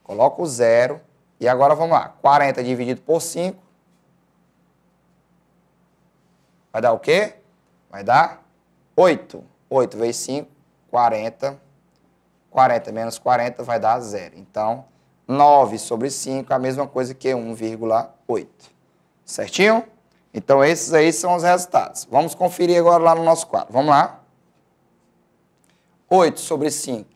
coloca o 0. E agora, vamos lá. 40 dividido por 5. Vai dar o quê? Vai dar 8. 8 vezes 5, 40. 40 menos 40 vai dar 0. Então, 9 sobre 5 é a mesma coisa que 1,8. Certinho? Então, esses aí são os resultados. Vamos conferir agora lá no nosso quadro. Vamos lá. 8 sobre 5,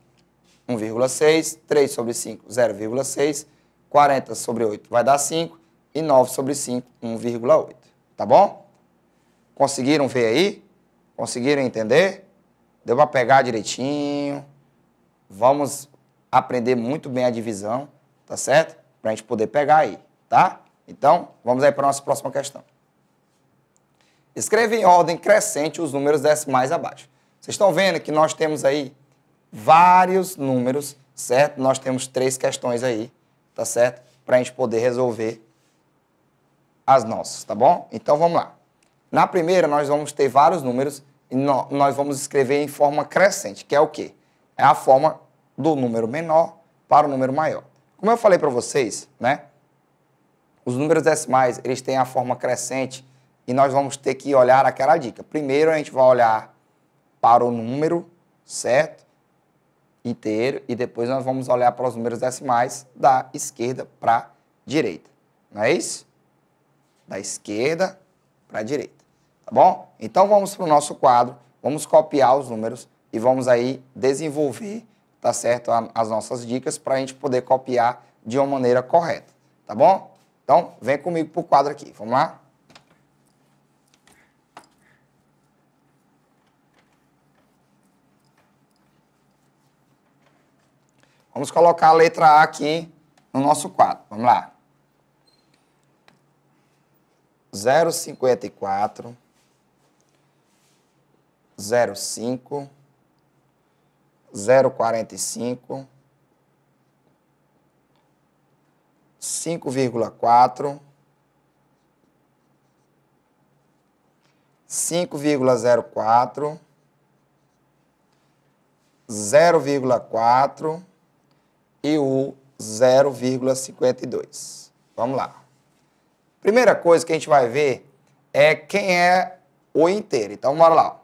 1,6. 3 sobre 5, 0,6. 40 sobre 8 vai dar 5. E 9 sobre 5, 1,8. Tá bom? Conseguiram ver aí? Conseguiram entender? Deu para pegar direitinho? Vamos aprender muito bem a divisão, tá certo? Para a gente poder pegar aí, tá? Então, vamos aí para a nossa próxima questão. Escreva em ordem crescente os números decimais abaixo. Vocês estão vendo que nós temos aí vários números, certo? Nós temos 3 questões aí, tá certo? Para a gente poder resolver as nossas, tá bom? Então, vamos lá. Na primeira, nós vamos ter vários números e nós vamos escrever em forma crescente, que é o quê? É a forma do número menor para o número maior. Como eu falei para vocês, né? Os números decimais, eles têm a forma crescente e nós vamos ter que olhar aquela dica. Primeiro, a gente vai olhar para o número, certo? Inteiro, e depois nós vamos olhar para os números decimais da esquerda para a direita. Não é isso? Da esquerda para a direita. Tá bom? Então, vamos para o nosso quadro, vamos copiar os números e vamos aí desenvolver, tá certo, as nossas dicas para a gente poder copiar de uma maneira correta. Tá bom? Então, vem comigo para o quadro aqui. Vamos lá? Vamos colocar a letra A aqui no nosso quadro. Vamos lá. 0,54, 0,5, 0,45, 5,4, 5,04, 0,4 e o 0,52. Vamos lá. Primeira coisa que a gente vai ver é quem é o inteiro. Então, bora lá.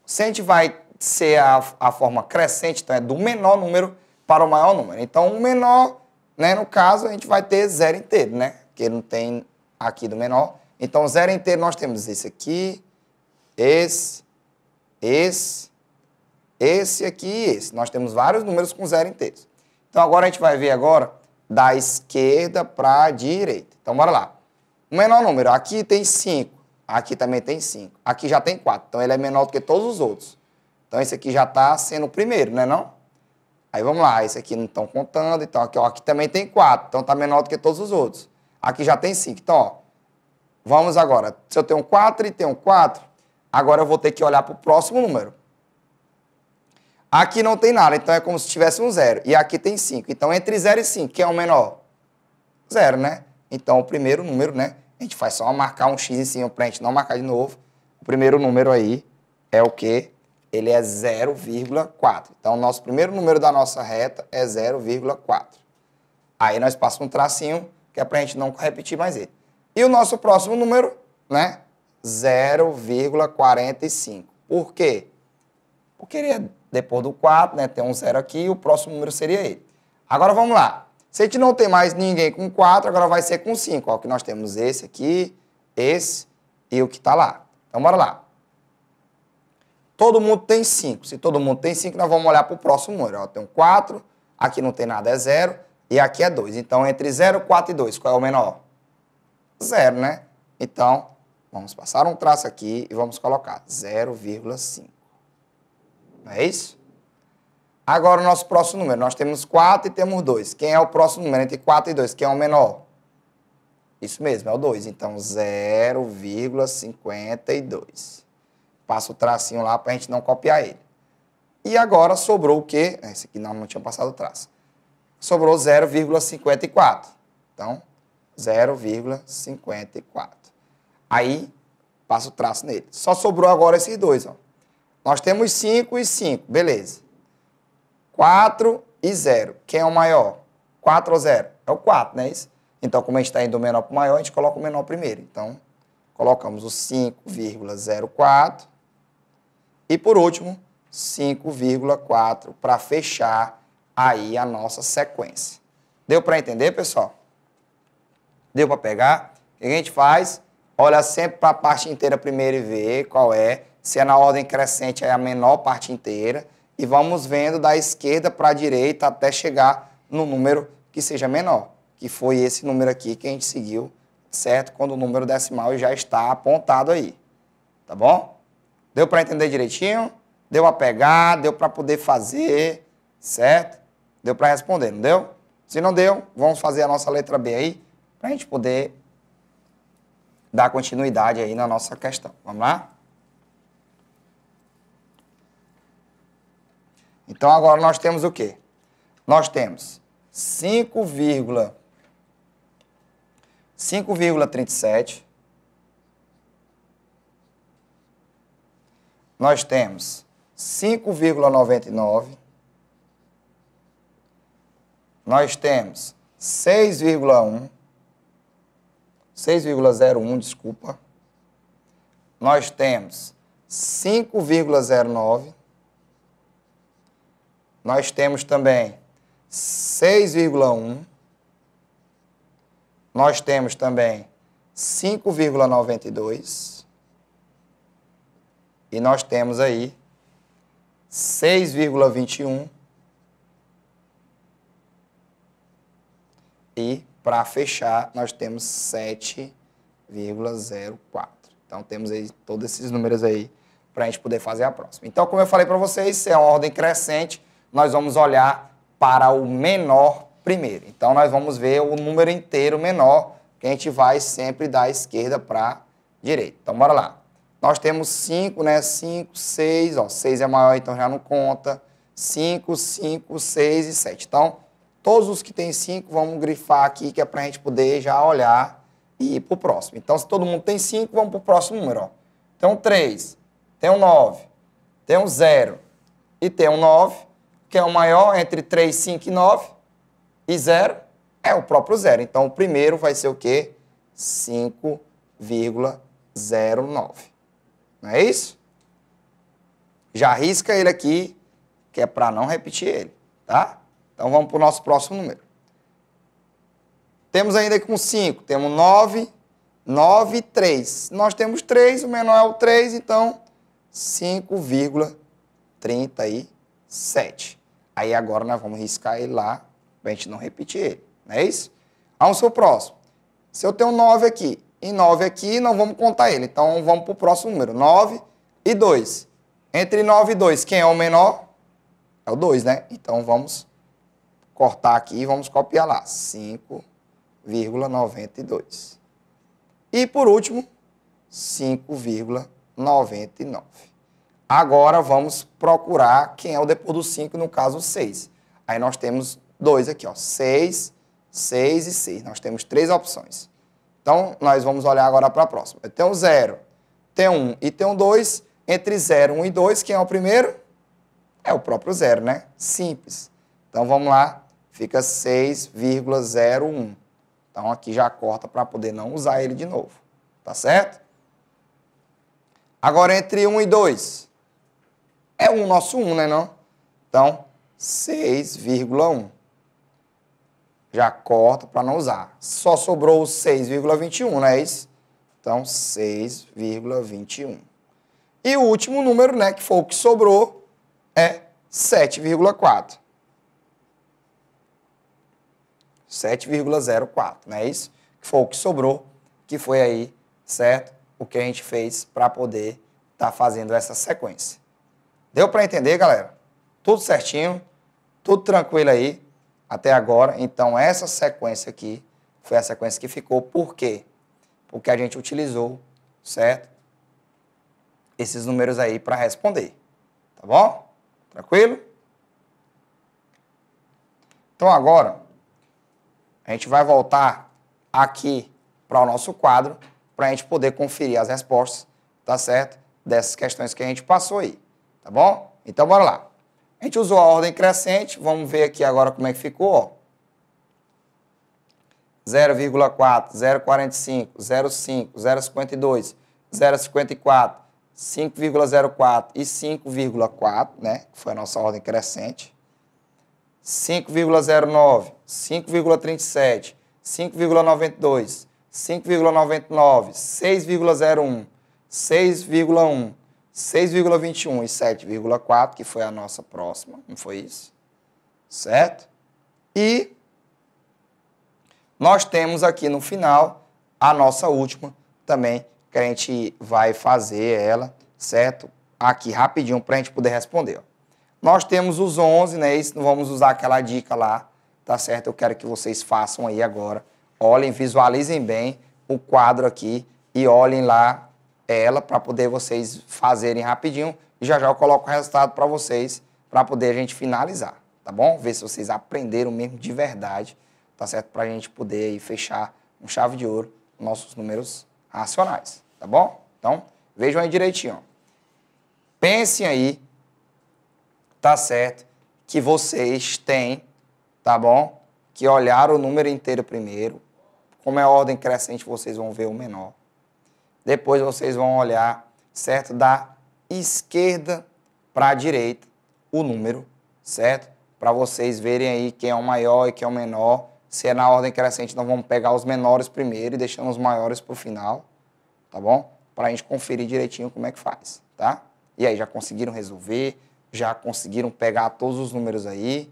Se a gente vai ser a forma crescente, então é do menor número para o maior número. Então, o menor, né, no caso, a gente vai ter 0 inteiro, né? Porque não tem aqui do menor. Então, 0 inteiro nós temos esse aqui, esse aqui e esse. Nós temos vários números com 0 inteiros. Então, agora a gente vai ver agora da esquerda para a direita. Então, bora lá. O menor número, aqui tem 5, aqui também tem 5, aqui já tem 4. Então, ele é menor do que todos os outros. Então, esse aqui já está sendo o primeiro, né não? Aí, vamos lá. Esse aqui não estão contando. Então, aqui, ó, aqui também tem 4. Então, está menor do que todos os outros. Aqui já tem 5. Então, ó, vamos agora. Se eu tenho 4 e tenho 4, agora eu vou ter que olhar para o próximo número. Aqui não tem nada, então é como se tivesse um 0. E aqui tem 5. Então, entre 0 e 5, quem é o menor? 0, né? Então, o primeiro número, né? A gente faz só marcar um X em cima para a gente não marcar de novo. O primeiro número aí é o quê? Ele é 0,4. Então, o nosso primeiro número da nossa reta é 0,4. Aí, nós passamos um tracinho, que é para a gente não repetir mais ele. E o nosso próximo número, né? 0,45. Por quê? Porque ele é depois do 4, né? Tem um 0 aqui e o próximo número seria ele. Agora, vamos lá. Se a gente não tem mais ninguém com 4, agora vai ser com 5. Ó, que nós temos esse aqui, esse e o que está lá. Então, bora lá. Todo mundo tem 5. Se todo mundo tem 5, nós vamos olhar para o próximo número. Ó, tem 4, aqui não tem nada, é 0, e aqui é 2. Então, entre 0, 4 e 2, qual é o menor? 0, né? Então, vamos passar um traço aqui e vamos colocar 0,5. Não é isso? Agora, o nosso próximo número. Nós temos 4 e temos 2. Quem é o próximo número entre 4 e 2? Quem é o menor? Isso mesmo, é o 2. Então, 0,52. Passa o tracinho lá para a gente não copiar ele. E agora sobrou o quê? Esse aqui não tinha passado o traço. Sobrou 0,54. Então, 0,54. Aí, passa o traço nele. Só sobrou agora esses dois. Ó. Nós temos 5 e 5. Beleza. 4 e 0. Quem é o maior? 4 ou 0? É o 4, não é isso? Então, como a gente está indo do menor para o maior, a gente coloca o menor primeiro. Então, colocamos o 5,04. E, por último, 5,4 para fechar aí a nossa sequência. Deu para entender, pessoal? Deu para pegar? O que a gente faz? Olha sempre para a parte inteira primeiro e vê qual é. Se é na ordem crescente, é a menor parte inteira. E vamos vendo da esquerda para a direita até chegar no número que seja menor. Que foi esse número aqui que a gente seguiu, certo? Quando o número decimal já está apontado aí. Tá bom? Deu para entender direitinho? Deu para pegar, deu para poder fazer, certo? Deu para responder, não deu? Se não deu, vamos fazer a nossa letra B aí, para a gente poder dar continuidade aí na nossa questão. Vamos lá? Então, agora nós temos o quê? Nós temos 5,37. Nós temos 5,99. Nós temos 6,01. 6,01, desculpa. Nós temos 5,09. Nós temos também 6,1. Nós temos também 5,92. E nós temos aí 6,21. E, para fechar, nós temos 7,04. Então, temos aí todos esses números aí para a gente poder fazer a próxima. Então, como eu falei para vocês, se é uma ordem crescente, nós vamos olhar para o menor primeiro. Então, nós vamos ver o número inteiro menor, que a gente vai sempre da esquerda para a direita. Então, bora lá. Nós temos 5, né? 5, 6, ó, 6 é maior, então já não conta. 5, 5, 6 e 7. Então, todos os que tem 5, vamos grifar aqui, que é para a gente poder já olhar e ir para o próximo. Então, se todo mundo tem 5, vamos para o próximo número, ó. Tem um 3, tem um 9, tem um 0 e tem um 9, que é o maior entre 3, 5 e 9, e 0 é o próprio 0. Então, o primeiro vai ser o quê? 5,09. Não é isso? Já risca ele aqui, que é para não repetir ele, tá? Então, vamos para o nosso próximo número. Temos ainda com 5, temos 9, 9 e 3. Nós temos 3, o menor é o 3, então 5,37. Aí agora nós vamos riscar ele lá, para a gente não repetir ele, não é isso? Vamos para o próximo. Se eu tenho 9 aqui e 9 aqui, não vamos contar ele. Então, vamos para o próximo número, 9 e 2. Entre 9 e 2, quem é o menor? É o 2, né? Então, vamos cortar aqui e vamos copiar lá, 5,92. E, por último, 5,99. Agora, vamos procurar quem é o depois do 5, no caso, 6. Aí, nós temos 2 aqui, ó, 6, 6 e 6. Nós temos 3 opções. Então, nós vamos olhar agora para a próxima. Eu tenho 0, tem 1 e tem 2. Entre 0, 1 e 2, quem é o primeiro? É o próprio 0, né? Simples. Então, vamos lá. Fica 6,01. Então, aqui já corta para poder não usar ele de novo. Tá certo? Agora, entre 1 e 2. É o nosso 1, né, não? Então, 6,1. Já corta para não usar. Só sobrou o 6,21, não é isso? Então, 6,21. E o último número, né, que foi o que sobrou, é 7,4. 7,04, não é isso? Que foi o que sobrou, que foi aí, certo? O que a gente fez para poder estar fazendo essa sequência. Deu para entender, galera? Tudo certinho, tudo tranquilo aí até agora. Então, essa sequência aqui foi a sequência que ficou. Por quê? Porque a gente utilizou, certo? Esses números aí para responder. Tá bom? Tranquilo? Então, agora, a gente vai voltar aqui para o nosso quadro para a gente poder conferir as respostas, tá certo? Dessas questões que a gente passou aí, tá bom? Então, bora lá. A gente usou a ordem crescente, vamos ver aqui agora como é que ficou, ó. 0,4, 0,45, 0,5, 0,52, 0,54, 5,04 e 5,4, né? Que foi a nossa ordem crescente. 5,09, 5,37, 5,92, 5,99, 6,01, 6,1, 6,21 e 7,4, que foi a nossa próxima, não foi isso? Certo? E nós temos aqui no final a nossa última também, que a gente vai fazer ela, certo? Aqui rapidinho para a gente poder responder, ó. Nós temos os 11, né? Isso, não vamos usar aquela dica lá, tá certo? Eu quero que vocês façam aí agora. Olhem, visualizem bem o quadro aqui e olhem lá ela para poder vocês fazerem rapidinho. E já já eu coloco o resultado para vocês, para poder a gente finalizar, tá bom? Ver se vocês aprenderam mesmo de verdade, tá certo? Para a gente poder aí fechar com chave de ouro nossos números racionais, tá bom? Então, vejam aí direitinho, ó. Pensem aí, tá certo, que vocês têm, tá bom, que olhar o número inteiro primeiro. Como é a ordem crescente, vocês vão ver o menor. Depois vocês vão olhar, certo, da esquerda para a direita, o número, certo? Para vocês verem aí quem é o maior e quem é o menor. Se é na ordem crescente, nós vamos pegar os menores primeiro e deixando os maiores para o final, tá bom? Para a gente conferir direitinho como é que faz, tá? E aí, já conseguiram resolver? Já conseguiram pegar todos os números aí?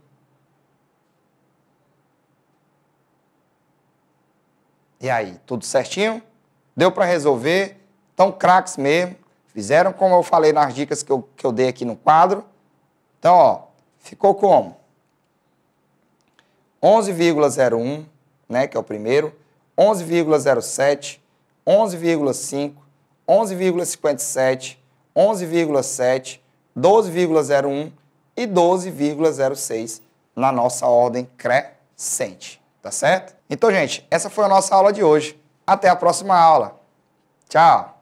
E aí, tudo certinho? Deu para resolver? Então, craques mesmo. Fizeram como eu falei nas dicas que eu dei aqui no quadro. Então, ó, ficou como? 11,01, né, que é o primeiro. 11,07, 11,5, 11,57, 11,7, 12,01 e 12,06 na nossa ordem crescente, tá certo? Então, gente, essa foi a nossa aula de hoje. Até a próxima aula. Tchau!